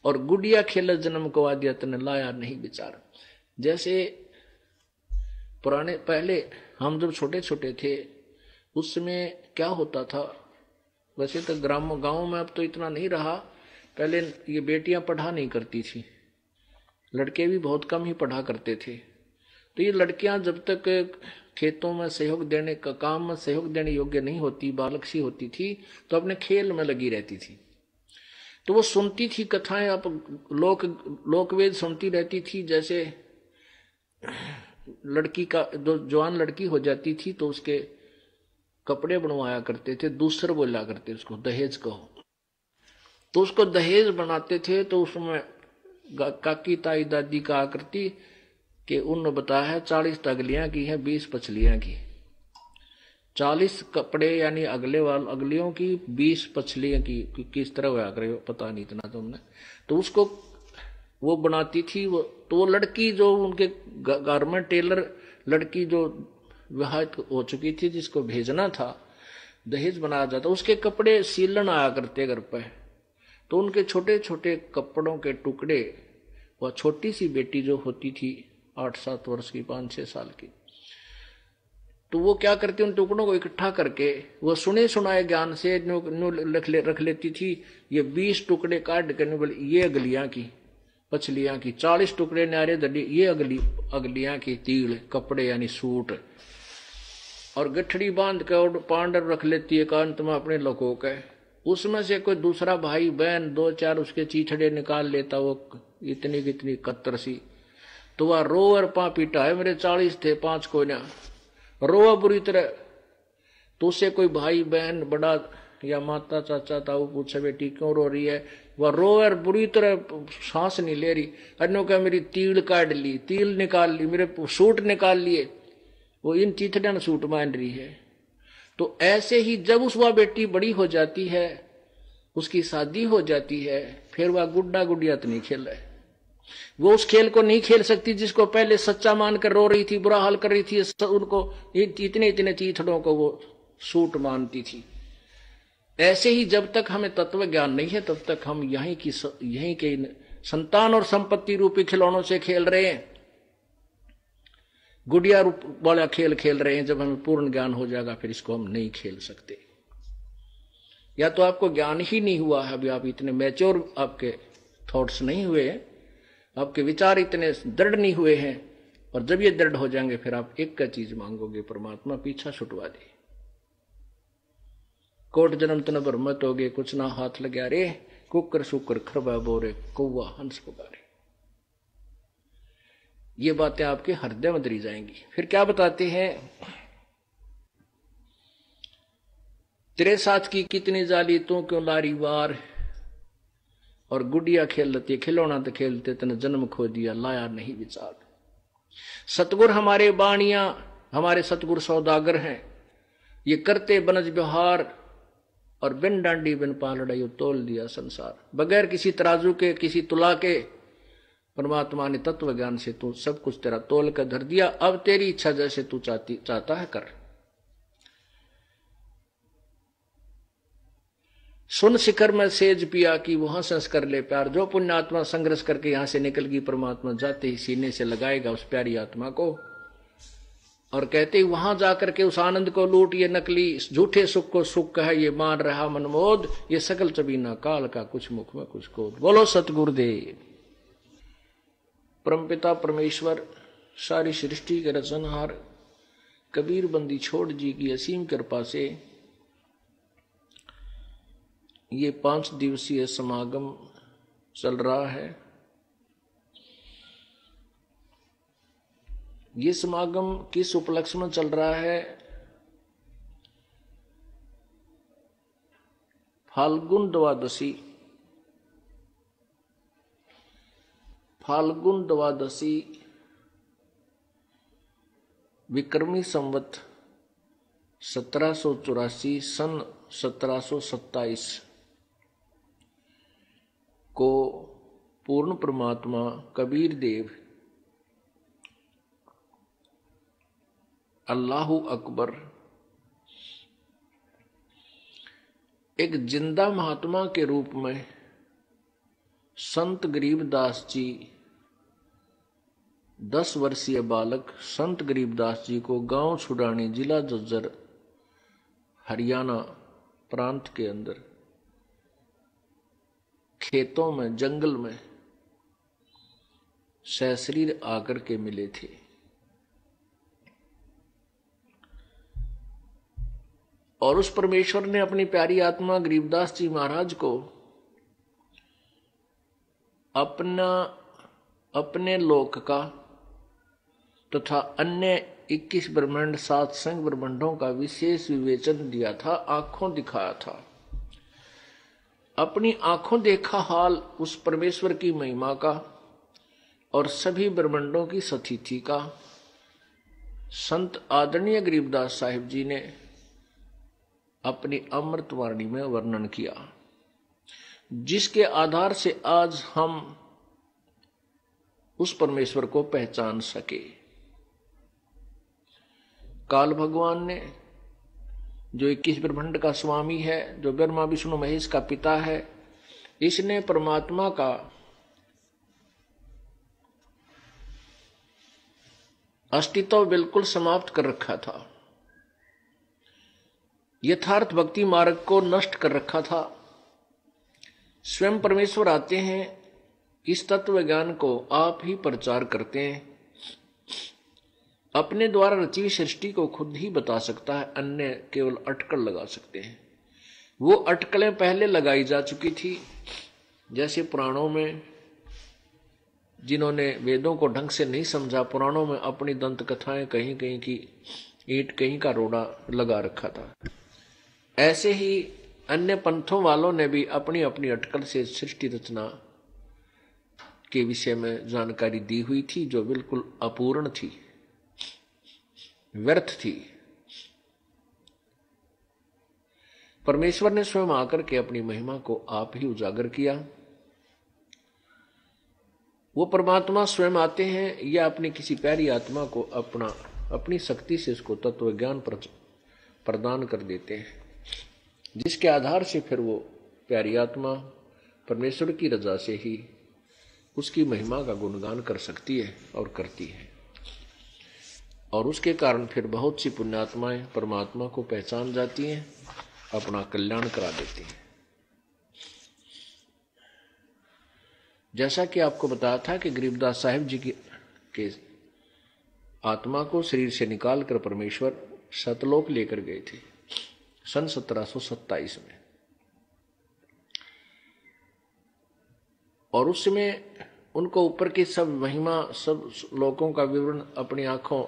B: और गुड़िया खेल जन्म को आदिया तने लाया नहीं विचार। जैसे पुराने पहले हम जब छोटे छोटे थे उस समय क्या होता था, वैसे तो गांव में अब तो इतना नहीं रहा, पहले ये बेटियां पढ़ा नहीं करती थी, लड़के भी बहुत कम ही पढ़ा करते थे। तो ये लड़कियां जब तक खेतों में सहयोग देने का काम में सहयोग देने योग्य नहीं होती, बालक सी होती थी, तो अपने खेल में लगी रहती थी। तो वो सुनती थी कथाएं, अब लोकवेद सुनती रहती थी। जैसे लड़की का जो जवान लड़की हो जाती थी तो उसके कपड़े बनवाया करते थे, दूसर बोला करते, उसको दहेज कहो। तो उसको दहेज बनाते थे, तो उसमें काकी ताई दादी कहा करती कि उन्होंने बताया है 40 तगलियां की है, 20 पछलियां की। 40 कपड़े यानी अगलियों की, 20 पछलियां की। किस तरह होया करे पता नहीं इतना तुमने। तो उसको वो बनाती थी। वो तो लड़की जो उनके गारमेंट टेलर लड़की जो विवाह हो चुकी थी, जिसको भेजना था, दहेज बनाया जाता, उसके कपड़े सीलन आया करते घर पे। तो उनके छोटे छोटे कपड़ों के टुकड़े, वह छोटी सी बेटी जो होती थी 8-7 वर्ष की, 5-6 साल की, तो वो क्या करती, उन टुकड़ों को इकट्ठा करके वो सुने सुनाए ज्ञान से रख लेती थी। ये 20 टुकड़े काट के ये अगलियां की, पछलियां की, 40 टुकड़े न्यारे दड़ी, ये अगलियां की तील कपड़े यानी सूट, और गठड़ी बांध के और पांडर रख लेती है एकांत में अपने लोगों के। उसमें से कोई दूसरा भाई बहन 2-4 उसके चीथड़े निकाल लेता, वो इतनी कितनी कत्तर सी। तो वह रोवर पा पीटा है, मेरे 40 थे, 5 कोई ना, रोआ बुरी तरह। तो उससे कोई भाई बहन बड़ा या माता चाचा ताऊ पूछे बेटी क्यों रो रही है, वह रोवर बुरी तरह, सांस नहीं ले रही। अन्यों का मेरी तील काट ली, तील निकाल ली, मेरे सूट निकाल लिए, वो इन चीथड़े ने सूट मान रही है। तो ऐसे ही जब उस वह बेटी बड़ी हो जाती है, उसकी शादी हो जाती है, फिर वह गुड्डा गुड़िया तो नहीं खेल है। वो उस खेल को नहीं खेल सकती जिसको पहले सच्चा मानकर रो रही थी, बुरा हाल कर रही थी, उनको इतने इतने चीथड़ों को वो सूट मानती थी। ऐसे ही जब तक हमें तत्व ज्ञान नहीं है तब तक हम यहीं के संतान और संपत्ति रूपी खिलौनों से खेल रहे हैं, गुड़िया रूप वाला खेल खेल रहे हैं। जब हमें पूर्ण ज्ञान हो जाएगा फिर इसको हम नहीं खेल सकते। या तो आपको ज्ञान ही नहीं हुआ है, अभी आप इतने मैच्योर आपके थॉट्स नहीं हुए, आपके विचार इतने दृढ़ नहीं हुए हैं, और जब ये दृढ़ हो जाएंगे फिर आप एक का चीज मांगोगे, परमात्मा पीछा छुटवा दे। कोट जन्म तन भर मत होगे, कुछ ना हाथ लग्या रे, कुकर शुकर खरबा बोरे, कौवा हंस पुकारे। ये बातें आपके हृदय में दरी जाएंगी। फिर क्या बताते हैं, तेरे साथ की कितनी जाली तू क्यों लारी वार, और गुड़िया खेलती खिलौना तो खेलते तने जन्म खो दिया लाया नहीं विचार। सतगुर हमारे बाणियां, हमारे सतगुर सौदागर हैं, ये करते बनज व्यवहार, और बिन डांडी बिन पालड़ाई तोल दिया संसार। बगैर किसी तराजू के, किसी तुला के परमात्मा ने तत्व ज्ञान से तू सब कुछ तेरा तोल कर धर दिया। अब तेरी इच्छा जैसे तू चाहता है कर। सुन शिखर में सेज पिया कि वहां संस कर ले प्यार। जो पुण्यात्मा संघर्ष करके यहां से निकल गई, परमात्मा जाते ही सीने से लगाएगा उस प्यारी आत्मा को और कहते ही वहां जाकर के उस आनंद को लूट। ये नकली झूठे सुख को सुख है, ये मान रहा मनमोद, ये सकल चबीना काल का कुछ मुख में कुछ कोद। बोलो सतगुरुदेव। परमपिता परमेश्वर सारी सृष्टि के रचनहार कबीर बंदी छोड़ जी की असीम कृपा से ये 5 दिवसीय समागम चल रहा है। ये समागम किस उपलक्ष्य में चल रहा है? फाल्गुन द्वादशी विक्रमी संवत 1784 सन 1727 को पूर्ण परमात्मा कबीर देव अल्लाहु अकबर एक जिंदा महात्मा के रूप में संत गरीबदास जी 10 वर्षीय बालक संत गरीबदास जी को गांव छुड़ानी जिला झज्जर हरियाणा प्रांत के अंदर खेतों में जंगल में सशरीर आकर के मिले थे। और उस परमेश्वर ने अपनी प्यारी आत्मा गरीबदास जी महाराज को अपने लोक का तथा अन्य 21 ब्रह्मांड 7 संग ब्रह्मांडों का विशेष विवेचन दिया था, आंखों दिखाया था। अपनी आंखों देखा हाल उस परमेश्वर की महिमा का और सभी ब्रह्मांडों की सतिथि का संत आदरणीय गरीबदास साहिब जी ने अपनी अमृत वाणी में वर्णन किया, जिसके आधार से आज हम उस परमेश्वर को पहचान सके। काल भगवान ने, जो 21 ब्रह्मांड का स्वामी है, जो ब्रह्मा विष्णु महेश का पिता है, इसने परमात्मा का अस्तित्व बिल्कुल समाप्त कर रखा था, यथार्थ भक्ति मार्ग को नष्ट कर रखा था। स्वयं परमेश्वर आते हैं, इस तत्व ज्ञान को आप ही प्रचार करते हैं। अपने द्वारा रची हुई सृष्टि को खुद ही बता सकता है, अन्य केवल अटकल लगा सकते हैं। वो अटकलें पहले लगाई जा चुकी थी, जैसे पुराणों में जिन्होंने वेदों को ढंग से नहीं समझा, पुराणों में अपनी दंत कथाएं कहीं कहीं की ईंट कहीं का रोड़ा लगा रखा था। ऐसे ही अन्य पंथों वालों ने भी अपनी अपनी अटकल से सृष्टि रचना के विषय में जानकारी दी हुई थी, जो बिल्कुल अपूर्ण थी, व्यर्थ थी। परमेश्वर ने स्वयं आकर के अपनी महिमा को आप ही उजागर किया। वो परमात्मा स्वयं आते हैं या अपनी किसी प्यारी आत्मा को अपनी शक्ति से उसको तत्व ज्ञान प्रदान कर देते हैं, जिसके आधार से फिर वो प्यारी आत्मा परमेश्वर की रजा से ही उसकी महिमा का गुणगान कर सकती है और करती है। और उसके कारण फिर बहुत सी पुण्यात्माएं परमात्मा को पहचान जाती हैं, अपना कल्याण करा देती हैं। जैसा कि आपको बताया था कि गरीबदास साहिब जी के आत्मा को शरीर से निकाल कर परमेश्वर सतलोक लेकर गए थे सन 1727 में। और उस समय उनको ऊपर की सब महिमा, सब लोकों का विवरण अपनी आंखों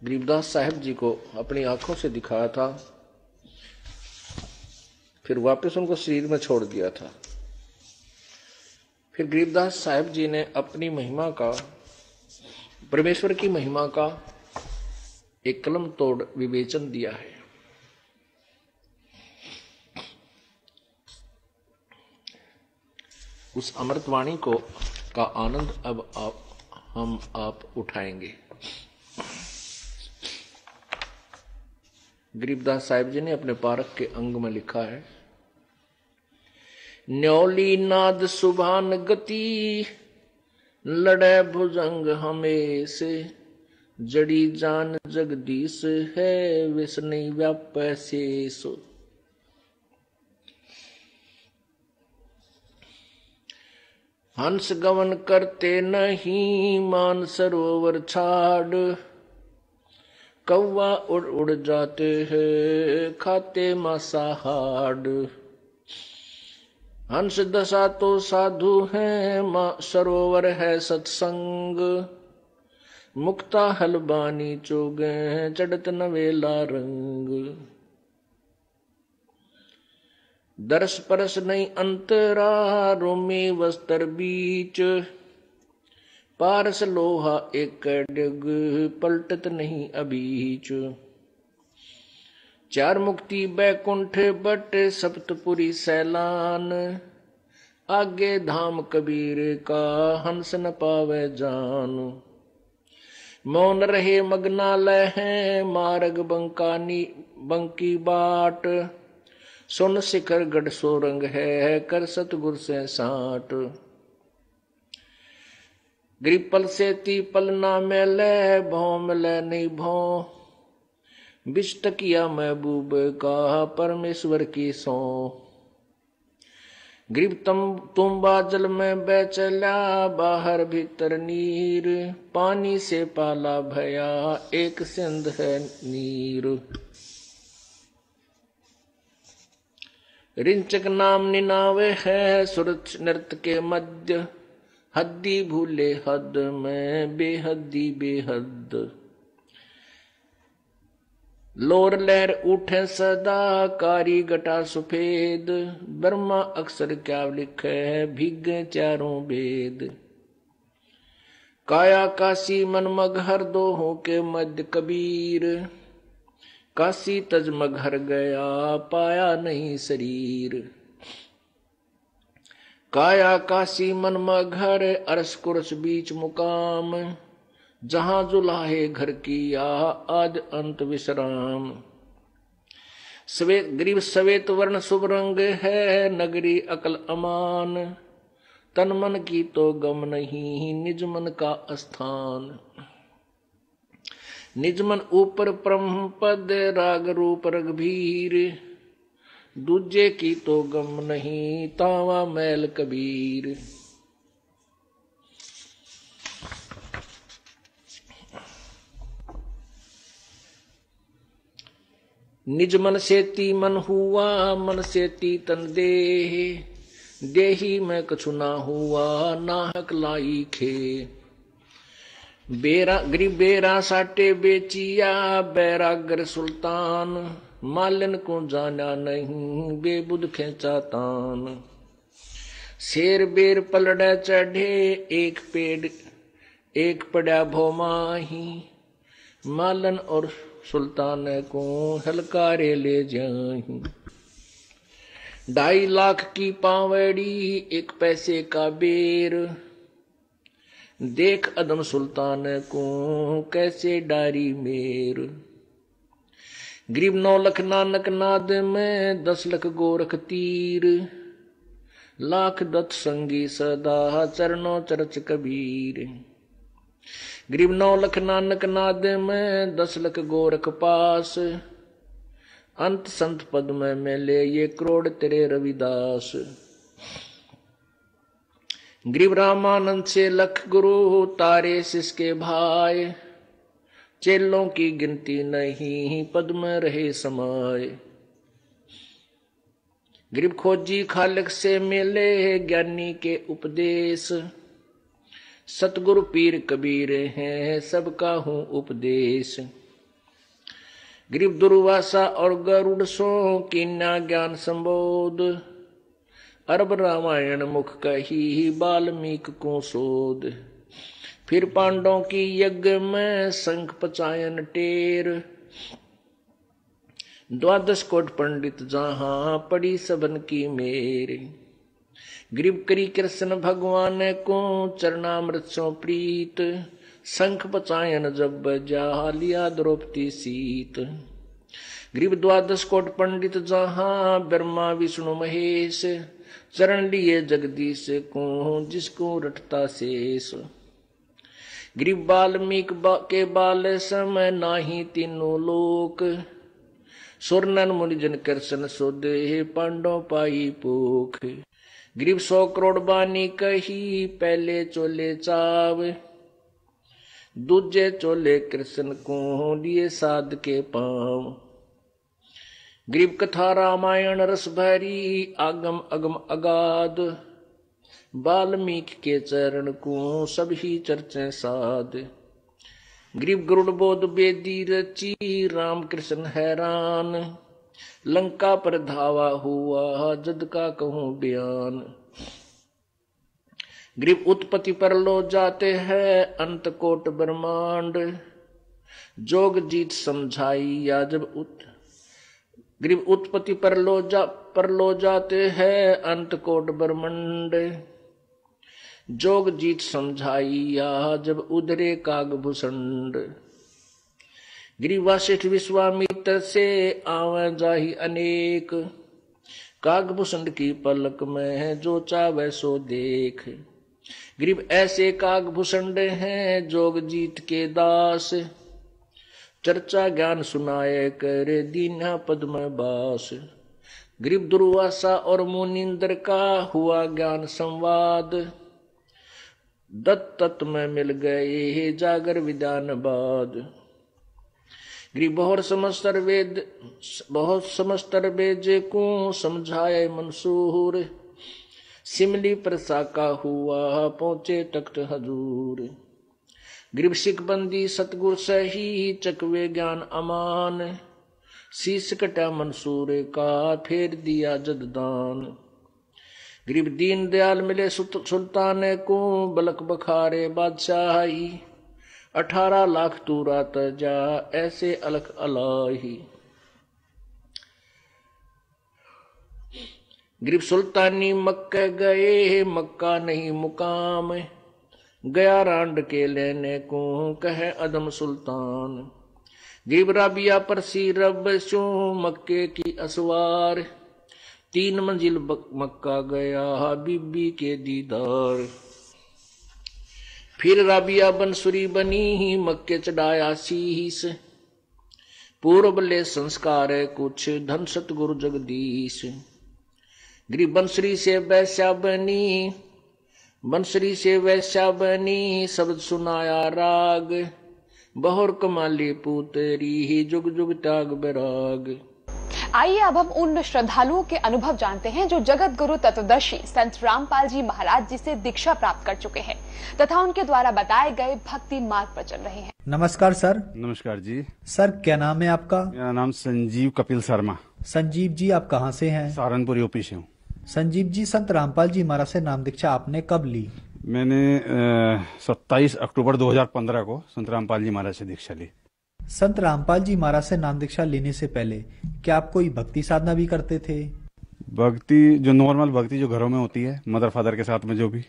B: गरीबदास साहिब जी को अपनी आंखों से दिखाया था, फिर वापस उनको शरीर में छोड़ दिया था। फिर गरीबदास साहिब जी ने अपनी महिमा का, परमेश्वर की महिमा का एक कलम तोड़ विवेचन दिया है। उस अमृतवाणी को का आनंद अब हम उठाएंगे। गरीबदास साहिब जी ने अपने पारक के अंग में लिखा है, न्योली नाद सुभान गति, लड़े भुजंग हमें से, जड़ी जान जगदीश है, विष नहीं व्यापै शेष। हंस गवन करते नहीं, मान सरोवर छाड़, कौवा उड़ उड़ जाते हैं, खाते मांसाहार। हंस दशा तो साधु है, सरोवर है सत्संग, मुक्ता हलबानी चोगे, चढ़त नवेला रंग। दरस परस नहीं अंतरा, रोमी वस्त्र बीच, पारस लोहा एक डग, पलटत नहीं अबीच। चार मुक्ति बैकुंठ बट, सप्तपुरी सैलान, आगे धाम कबीर का, हंस न पावे जान। मौन रहे मग्नालय है, मार्ग बंकी बाट, सुन शिखर गढ़ सोरंग है, कर सतगुर से साट। ग्रिपल से तीपल ना मेले, भौ मिले नहीं भौ, बिष्ट किया महबूब का, परमेश्वर की सौ। ग्रीब तुम बाजल में बैचला, बाहर भीतर नीर, पानी से पाला भया, एक सिंध है नीर। रिंचक नाम निनावे है, सुरच नृत्य के मध्य, हद्दी भूले हद में, बेहद्दी बेहद। लोर लहर उठे सदा, कारी घटा सुफेद, ब्रह्मा अक्षर क्या लिखे, भीगे चारों वेद। काया काशी मन मगहर, दोहों के मध्य कबीर, काशी तज मगहर गया, पाया नहीं शरीर। काया काशी मन मगहर, अरस कुरस बीच मुकाम, जहां जुलाहे घर किया, आद अंत विश्राम। ग्रीव सवेत वर्ण शुभ रंग है, नगरी अकल अमान, तन मन की तो गम नहीं, निज मन का स्थान। निज मन ऊपर ब्रह्म पद, राग रूप रघुबीर, दूजे की तो गम नहीं, तावा मैल कबीर। निज मन से ती मन हुआ, मन से ती तन देह, देही में कछु ना हुआ, नाहक लाई खे। गरीब बेरा साटे बेचिया, बैरागर सुल्तान, मालन को जाना नहीं, बेबुद खेचा तान। शेर बेर पलड़े चढ़े, एक पेड़ एक पड़ा भोमाही, मालन और सुल्तान को हलकारे ले जाही। 2.5 लाख की पावड़ी, 1 पैसे का बेर, देख अदम सुल्तान को कैसे डारी मेर। गरीब 9 लख नानक नाद में, 10 लख गोरख तीर, लाख दत्त संगी सदा, चरणों चरच कबीर। गरीब 9 लख नानक नाद में, 10 लख गोरख पास, अंत संत पद में मिले ये करोड़ तेरे रविदास। गरीब रामानंद से लख गुरु, तारे सिसके भाई, चेलों की गिनती नहीं, पद में रहे समाये। गरीब खोजी खालिक से मिले, ज्ञानी के उपदेश, सतगुरु पीर कबीर हैं, सबका हूँ उपदेश। गरीब दुर्वासा और गरुड़ सो, कीन्या ज्ञान संबोध, अरब रामायण मुख कही, बाल्मीक को सोध। फिर पांडवों की यज्ञ में शंख पचायन टेर, द्वादश कोट पंडित जहां पड़ी सबन की मेरे। ग्रीव करी कृष्ण भगवान को चरणामृत सो प्रीत, शंख पचायन जब बजा लिया द्रौपदी सीत। ग्रीव द्वादश कोट पंडित जहां ब्रह्मा विष्णु महेश, चरण लिए जगदीश को जिसको रटता शेष। ग्रीव वाल्मीकि के बाल समय नाही तीनों लोक, सुरनन मुनिजन कृष्ण सोदे पांडव पाई पोख। ग्रीव 100 करोड़ बानी कही पहले चोले चाव, दूजे चोले कृष्ण को लिए साध के पांव। ग्रीव कथा रामायण रस भरी आगम अगम अगाध, वाल्मीकि के चरण को सभी चर्चे साध। ग्रीव गरुड़ बोध बेदी रची राम कृष्ण हैरान, लंका पर धावा हुआ जद का कहूं बयान। ग्रीव उत्पत्ति पर लो जाते हैं अंत कोट ब्रह्मांड, जोग जीत समझाई या जब ग्रीव उत्पत्ति पर लो जाते हैं अंत कोट ब्रह्मांड, जोग जीत समझाइया जब उधरे कागभूषण। ग्रीव वशिष्ठ विश्वामित्र से आवे जाहि अनेक, कागभूषण की पलक में जो चावे सो देख। ग्रीव ऐसे कागभूषण हैं जोग जीत के दास, चर्चा ज्ञान सुनाए करे दीना पद में बास। ग्रीव दुर्वासा और मुनिंद्र का हुआ ज्ञान संवाद, दत्त में मिल गए जागर विधान बाद। ग्रीव बहुत समस्तर वेद को समझाए मंसूर, सिमली प्रसा का हुआ पहुंचे तख्त हजूर। ग्रीव सिखबंदी सतगुर सही चकवे ज्ञान अमान, शीश कटा मंसूर का फेर दिया जददान। ग्रीव दीन दयाल मिले सुल्तान को बलक बखारे बादशाही, 18 लाख तूरा तजा ऐसे अलख अलाही। ग्रीव सुल्तानी मक्का गए मक्का नहीं मुकाम, गया रांड के लेने को कहे अदम सुल्तान। ग्रीव राबिया पर सी रब सो मक्के की असवार, 3 मंजिल मक्का गया बीबी के दीदार। फिर राबिया बंसुरी बनी मक्के चढ़ाया शीस, पूर्व ले संस्कार कुछ धन सतगुरु जगदीश। ग्रीव बंसुरी से वैश्या बनी शब्द सुनाया राग, बहुर कमाली पुतरी जुग जुग त्याग बैराग।
C: आइए अब हम उन श्रद्धालुओं के अनुभव जानते हैं जो जगत गुरु तत्वदर्शी संत रामपाल जी महाराज जी से दीक्षा प्राप्त कर चुके हैं तथा उनके द्वारा बताए गए भक्ति मार्ग पर चल रहे हैं।
D: नमस्कार सर।
E: नमस्कार जी।
D: सर क्या नाम है आपका?
E: मेरा नाम संजीव कपिल शर्मा।
D: संजीव जी आप कहाँ से हैं?
E: सहारनपुर यूपी से हूँ।
D: संजीव जी संत रामपाल जी महाराज से नाम दीक्षा आपने कब ली?
E: मैंने 27 अक्टूबर 2015 को संत रामपाल जी महाराज से दीक्षा ली।
D: संत रामपाल जी महाराज से नाम दीक्षा लेने से पहले क्या आप कोई भक्ति साधना भी करते थे?
E: भक्ति जो नॉर्मल भक्ति जो घरों में होती है, मदर फादर के साथ में जो भी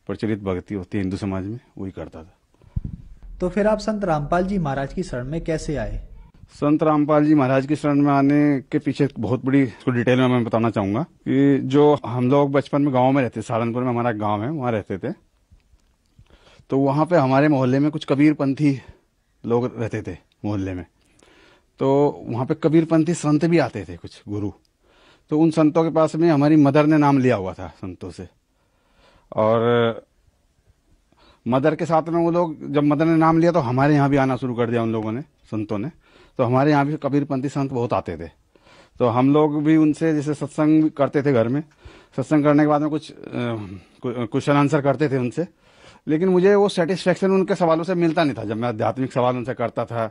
E: प्रचलित भक्ति होती है हिंदू समाज में, वही करता था।
D: तो फिर आप संत रामपाल जी महाराज की शरण में कैसे आए?
E: संत रामपाल जी महाराज की शरण में आने के पीछे बहुत बड़ी इसको डिटेल में मैं बताना चाहूंगा कि जो हम लोग बचपन में गांव में रहते, सहारनपुर में हमारा गांव है, वहां रहते थे। तो वहां पे हमारे मोहल्ले में कुछ कबीरपंथी लोग रहते थे मोहल्ले में। तो वहां पे कबीरपंथी संत भी आते थे, कुछ गुरु। तो उन संतों के पास में हमारी मदर ने नाम लिया हुआ था संतों से, और मदर के साथ में वो लोग, जब मदर ने नाम लिया तो हमारे यहाँ भी आना शुरू कर दिया उन लोगों ने, संतों ने। तो हमारे यहाँ भी कबीरपंथी संत बहुत आते थे। तो हम लोग भी उनसे जैसे सत्संग करते थे घर में। सत्संग करने के बाद में कुछ क्वेश्चन आंसर करते थे उनसे, लेकिन मुझे वो सेटिस्फेक्शन उनके सवालों से मिलता नहीं था। जब मैं आध्यात्मिक सवाल उनसे करता था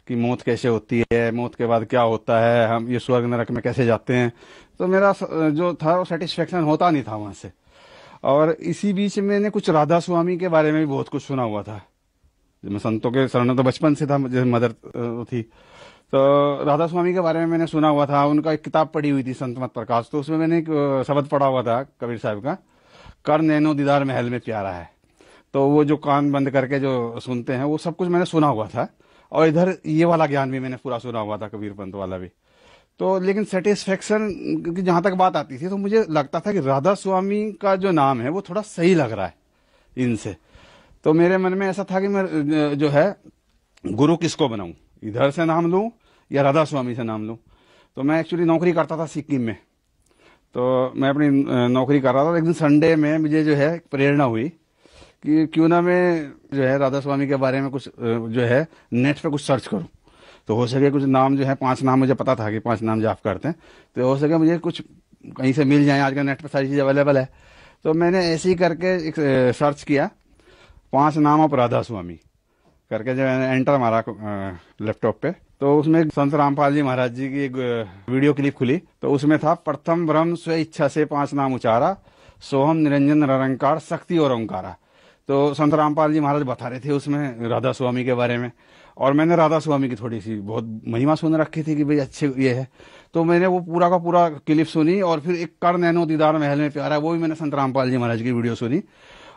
E: कि मौत कैसे होती है, मौत के बाद क्या होता है, हम ये स्वर्ग नरक में कैसे जाते हैं, तो मेरा जो था वो सेटिस्फेक्शन होता नहीं था वहां से। और इसी बीच मैंने कुछ राधा स्वामी के बारे में भी बहुत कुछ सुना हुआ था। मैं संतों के शरण में तो बचपन से था, जैसे मदर थी, तो राधा स्वामी के बारे में मैंने सुना हुआ था। उनका एक किताब पढ़ी हुई थी संत मत प्रकाश, तो उसमें मैंने एक शब्द पढ़ा हुआ था कबीर साहब का, कर नैनो दीदार महल में प्यारा है। तो वो जो कान बंद करके जो सुनते हैं वो सब कुछ मैंने सुना हुआ था, और इधर ये वाला ज्ञान भी मैंने पूरा सुना हुआ था, कबीर पंथ वाला भी। तो लेकिन सेटिस्फेक्शन की जहां तक बात आती थी तो मुझे लगता था कि राधा स्वामी का जो नाम है वो थोड़ा सही लग रहा है इनसे। तो मेरे मन में ऐसा था कि मैं जो है गुरु किसको बनाऊं, इधर से नाम लूं या राधा स्वामी से नाम लूं। तो मैं एक्चुअली नौकरी करता था सिक्किम में, तो मैं अपनी नौकरी कर रहा था। एक दिन संडे में मुझे जो है प्रेरणा हुई कि क्यों ना मैं जो है राधा स्वामी के बारे में कुछ जो है नेट पे कुछ सर्च करूं। तो हो सके कुछ नाम जो है 5 नाम मुझे पता था कि 5 नाम जाप करते हैं, तो हो सके मुझे कुछ कहीं से मिल जाए, आजकल नेट पे सारी चीज़ अवेलेबल है। तो मैंने ऐसे ही करके एक सर्च किया 5 नाम ऑफ राधा स्वामी करके, जो मैंने एंटर मारा लैपटॉप पे, तो उसमें संत रामपाल जी महाराज जी की एक वीडियो क्लिप खुली। तो उसमें था, प्रथम ब्रह्म स्व इच्छा से 5 नाम उचारा, सोहम निरंजन निरंकार शक्ति और ओंकारा। तो संत रामपाल जी महाराज बता रहे थे उसमें राधा स्वामी के बारे में, और मैंने राधा स्वामी की थोड़ी सी बहुत महिमा सुन रखी थी कि भाई अच्छे ये है। तो मैंने वो पूरा का पूरा क्लिप सुनी, और फिर एक कर नैनो दीदार महल में प्यारा, वो भी मैंने संत रामपाल जी महाराज की वीडियो सुनी।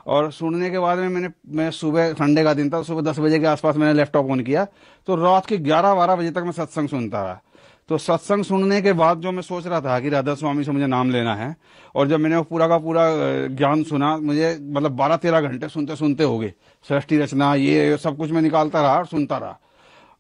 E: और सुनने के बाद में मैं सुबह, संडे का दिन था, सुबह 10 बजे के आसपास मैंने लैपटॉप ऑन किया, तो रात के 11-12 बजे तक मैं सत्संग सुनता रहा। तो सत्संग सुनने के बाद जो मैं सोच रहा था कि राधा स्वामी से मुझे नाम लेना है, और जब मैंने वो पूरा का पूरा ज्ञान सुना, मुझे मतलब 12-13 घंटे सुनते सुनते हो गए। सृष्टि रचना ये सब कुछ मैं निकालता रहा और सुनता रहा,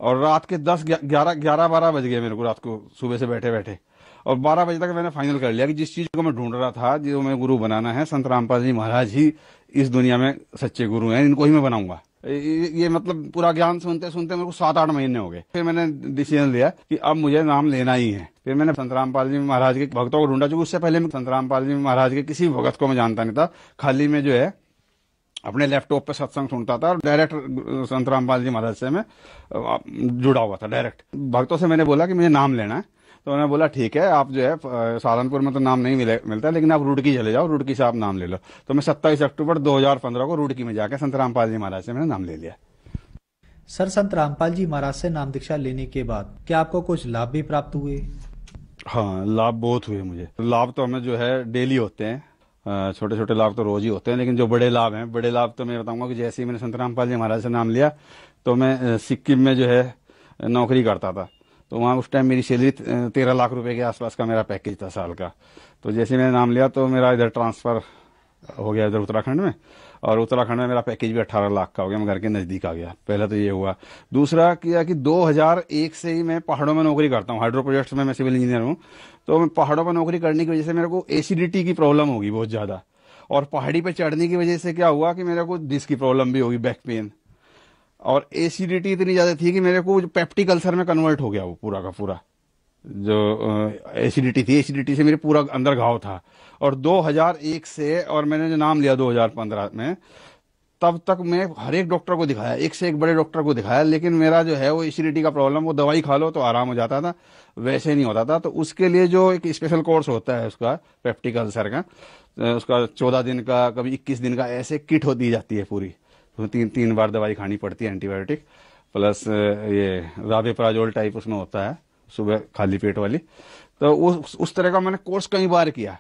E: और रात के 11-12 बज गए मेरे को रात को सुबह से बैठे बैठे। और 12 बजे तक मैंने फाइनल कर लिया कि जिस चीज को मैं ढूंढ रहा था, जो मैं गुरु बनाना है, संत रामपाल जी महाराज ही इस दुनिया में सच्चे गुरु हैं, इनको ही मैं बनाऊंगा। ये मतलब पूरा ज्ञान सुनते सुनते मेरे को 7-8 महीने हो गए। फिर मैंने डिसीजन लिया कि अब मुझे नाम लेना ही है। फिर मैंने संत रामपाल जी महाराज के भक्तों को ढूंढा, क्योंकि उससे पहले मैं संत रामपाल जी महाराज के किसी भगत को मैं जानता नहीं था। खाली मैं जो है अपने लैपटॉप पे सत्संग सुनता था, और डायरेक्ट संत रामपाल जी महाराज से मैं जुड़ा हुआ था डायरेक्ट। भक्तों से मैंने बोला कि मुझे नाम लेना है, तो उन्होंने बोला ठीक है, आप जो है सहारनपुर में तो नाम नहीं मिलता, लेकिन आप रुड़की चले जाओ, रुड़की से आप नाम ले लो। तो मैं 27 अक्टूबर 2015 को रुड़की में जाकर संत रामपाल जी महाराज से मैंने नाम ले लिया।
D: सर, संत रामपाल जी महाराज से नाम दीक्षा लेने के बाद क्या आपको कुछ लाभ भी प्राप्त हुए?
E: हाँ, लाभ बहुत हुए मुझे। लाभ तो हमें जो है डेली होते हैं, छोटे छोटे लाभ तो रोज ही होते हैं, लेकिन जो बड़े लाभ हैं, बड़े लाभ तो मैं बताऊंगा कि जैसे ही मैंने संत रामपाल जी महाराज से नाम लिया, तो मैं सिक्किम में जो है नौकरी करता था। तो वहाँ उस टाइम मेरी सैलरी 13 लाख रुपए के आसपास का मेरा पैकेज था साल का। तो जैसे मैंने नाम लिया तो मेरा इधर ट्रांसफर हो गया इधर उत्तराखंड में, और उत्तराखंड में मेरा पैकेज भी 18 लाख का हो गया, मैं घर के नजदीक आ गया। पहला तो ये हुआ। दूसरा किया कि 2001 से ही मैं पहाड़ों में नौकरी करता हूँ, हाइड्रो प्रोजेक्ट्स में मैं सिविल इंजीनियर हूँ। तो मैं पहाड़ों पर नौकरी करने की वजह से मेरे को एसिडिटी की प्रॉब्लम होगी बहुत ज्यादा, और पहाड़ी पे चढ़ने की वजह से क्या हुआ कि मेरे को डिस्क की प्रॉब्लम भी होगी, बैक पेन, और एसिडिटी इतनी ज्यादा थी कि मेरे को पेप्टिक अल्सर में कन्वर्ट हो गया वो पूरा का पूरा। जो एसिडिटी थी, एसिडिटी से मेरे पूरा अंदर घाव था। और 2001 से, और मैंने जो नाम लिया 2015 में, तब तक मैं हर एक डॉक्टर को दिखाया, एक से एक बड़े डॉक्टर को दिखाया, लेकिन मेरा जो है वो एसिडिटी का प्रॉब्लम, वो दवाई खा लो तो आराम हो जाता था, वैसे नहीं होता था। तो उसके लिए जो एक स्पेशल कोर्स होता है उसका, पेप्टिक अल्सर का, उसका 14 दिन का, कभी 21 दिन का, ऐसे किट दी जाती है पूरी। तो 3 बार दवाई खानी पड़ती है, एंटीबायोटिक प्लस ये राबेप्राजोल टाइप उसमें होता है, सुबह खाली पेट वाली। तो उस तरह का मैंने कोर्स कई बार किया,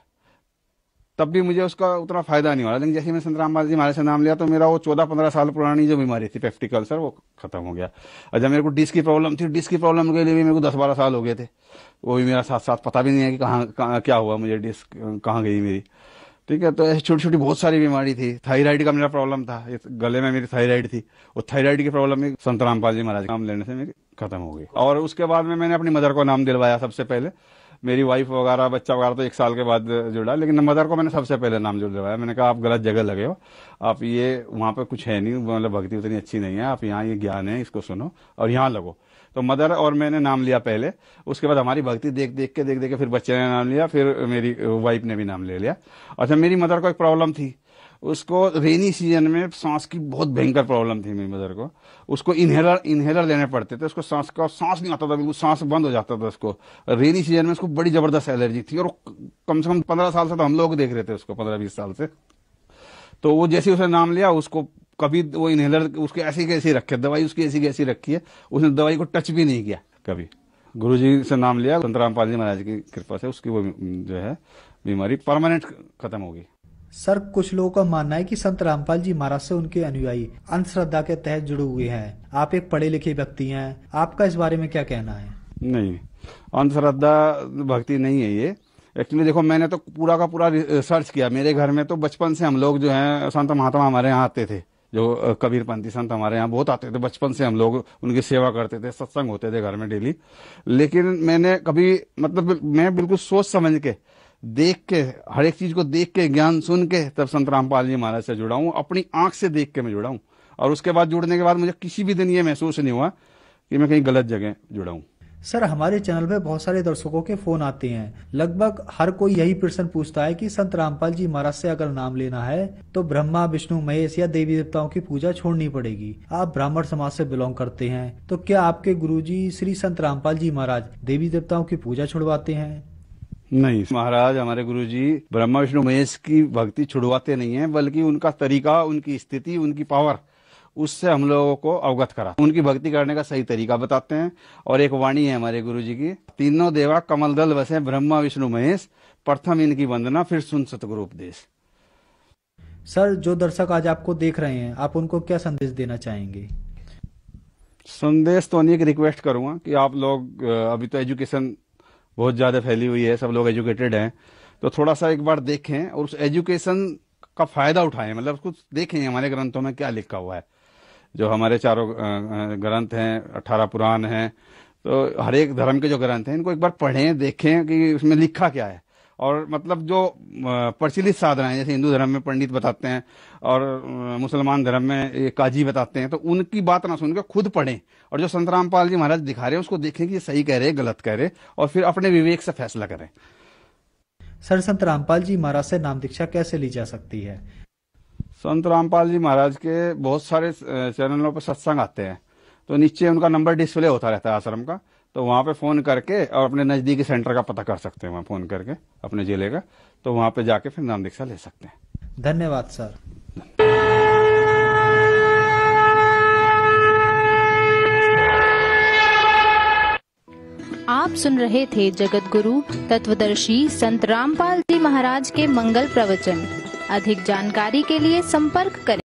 E: तब भी मुझे उसका उतना फायदा नहीं हुआ। लेकिन जैसे मैं संत रामपाल जी महाराज से नाम लिया तो मेरा वो 14-15 साल पुरानी जो बीमारी थी पेप्टिक अल्सर, वो खत्म हो गया। और जब मेरे को डिस्क की प्रॉब्लम थी, डिस्क की प्रॉब्लम के लिए भी मेरे को 10-12 साल हो गए थे, वो भी मेरा साथ साथ पता भी नहीं है कि कहाँ क्या हुआ, मुझे डिस्क कहाँ गई मेरी। ठीक है, तो ऐसी छोटी छोटी बहुत सारी बीमारी थी। थायराइड का मेरा प्रॉब्लम था, गले में मेरी थायराइड थी, वो थायराइड की प्रॉब्लम में संत रामपाल जी महाराज नाम लेने से मेरी खत्म हो गई। और उसके बाद में मैंने अपनी मदर को नाम दिलवाया सबसे पहले। मेरी वाइफ वगैरह, बच्चा वगैरह तो 1 साल के बाद जुड़ा, लेकिन मदर को मैंने सबसे पहले नाम दिलवाया। मैंने कहा आप गलत जगह लगे हो, आप ये वहाँ पे कुछ है नहीं, मतलब भक्ति उतनी अच्छी नहीं है, आप यहाँ ये ज्ञान है इसको सुनो और यहाँ लगो। तो मदर और मैंने नाम लिया पहले, उसके बाद हमारी भक्ति देख देख के फिर बच्चे ने नाम लिया, फिर मेरी वाइफ ने भी नाम ले लिया। अच्छा, मेरी मदर को एक प्रॉब्लम थी, उसको रेनी सीजन में सांस की बहुत भयंकर प्रॉब्लम थी मेरी मदर को। उसको इनहेलर लेने पड़ते थे, उसको सांस नहीं आता था, बिल्कुल सांस बंद हो जाता था उसको। रेनी सीजन में उसको बड़ी जबरदस्त एलर्जी थी, और कम से कम 15 साल से तो हम लोग देख रहे थे उसको, 15-20 साल से। तो वो जैसे उसने नाम लिया, उसको कभी वो इनहेलर उसके ऐसी कैसी रखे, दवाई उसकी ऐसी कैसी रखी है, उसने दवाई को टच भी नहीं किया कभी। गुरुजी से नाम लिया, संत रामपाल जी महाराज की कृपा से उसकी वो जो है बीमारी परमानेंट खत्म होगी।
D: सर, कुछ लोगों का मानना है कि संत रामपाल जी महाराज से उनके अनुयायी अंधश्रद्धा के तहत जुड़े हुए हैं। आप एक पढ़े लिखे व्यक्ति हैं, आपका इस बारे में क्या कहना है? नहीं,
E: अंधश्रद्धा भक्ति नहीं है ये। एक्चुअली देखो, मैंने तो पूरा का पूरा रिसर्च किया। मेरे घर में तो बचपन से हम लोग जो है संत महात्मा हमारे यहाँ आते थे, जो कबीरपंथी संत हमारे यहाँ बहुत आते थे। बचपन से हम लोग उनकी सेवा करते थे, सत्संग होते थे घर में डेली। लेकिन मैंने कभी मतलब मैं बिल्कुल सोच समझ के देख के, हर एक चीज को देख के, ज्ञान सुन के तब संत रामपाल जी महाराज से जुड़ा हूँ। अपनी आंख से देख के मैं जुड़ा हूँ, और उसके बाद जुड़ने के बाद मुझे किसी भी दिन ये महसूस नहीं हुआ कि मैं कहीं गलत जगह जुड़ा हूँ।
D: सर, हमारे चैनल पे बहुत सारे दर्शकों के फोन आते हैं। लगभग हर कोई यही प्रश्न पूछता है कि संत रामपाल जी महाराज से अगर नाम लेना है तो ब्रह्मा, विष्णु, महेश या देवी देवताओं की पूजा छोड़नी पड़ेगी। आप ब्राह्मण समाज से बिलोंग करते हैं, तो क्या आपके गुरुजी श्री संत रामपाल जी महाराज देवी देवताओं की पूजा छुड़वाते हैं?
E: नहीं महाराज, हमारे गुरुजी ब्रह्मा, विष्णु, महेश की भक्ति छुड़वाते नहीं है, बल्कि उनका तरीका, उनकी स्थिति, उनकी पावर, उससे हम लोगों को अवगत करा, उनकी भक्ति करने का सही तरीका बताते हैं। और एक वाणी है हमारे गुरुजी की, तीनों देवा कमल दल बसे, ब्रह्मा, विष्णु, महेश, प्रथम इनकी वंदना, फिर सुन सतगुरु उपदेश।
D: सर, जो दर्शक आज आपको देख रहे हैं, आप उनको क्या संदेश देना चाहेंगे?
E: संदेश तो नहीं, एक रिक्वेस्ट करूंगा कि आप लोग, अभी तो एजुकेशन बहुत ज्यादा फैली हुई है, सब लोग एजुकेटेड हैं, तो थोड़ा सा एक बार देखें और उस एजुकेशन का फायदा उठाएं। मतलब उसको देखें हमारे ग्रंथों में क्या लिखा हुआ है। जो हमारे चारों ग्रंथ हैं, 18 पुराण हैं, तो हर एक धर्म के जो ग्रंथ हैं इनको एक बार पढ़ें, देखें कि उसमें लिखा क्या है। और मतलब जो प्रचलित साधनाएं, जैसे हिंदू धर्म में पंडित बताते हैं और मुसलमान धर्म में काजी बताते हैं, तो उनकी बात ना सुनकर खुद पढ़ें, और जो संत रामपाल जी महाराज दिखा रहे हैं उसको देखें कि ये सही कह रहे हैं, गलत कह रहे हैं, और फिर अपने विवेक से फैसला करें।
D: सर, संत रामपाल जी महाराज से नाम दीक्षा कैसे ली जा सकती है?
E: संत रामपाल जी महाराज के बहुत सारे चैनलों पर सत्संग आते हैं, तो नीचे उनका नंबर डिस्प्ले होता रहता है आश्रम का, तो वहां पे फोन करके और अपने नजदीकी सेंटर का पता कर सकते हैं, वहां फोन करके अपने जिले का, तो वहां पे जाके फिर नाम दीक्षा ले सकते हैं।
D: धन्यवाद सर।
F: आप सुन रहे थे जगत गुरु तत्वदर्शी संत रामपाल जी महाराज के मंगल प्रवचन। अधिक जानकारी के लिए संपर्क करें।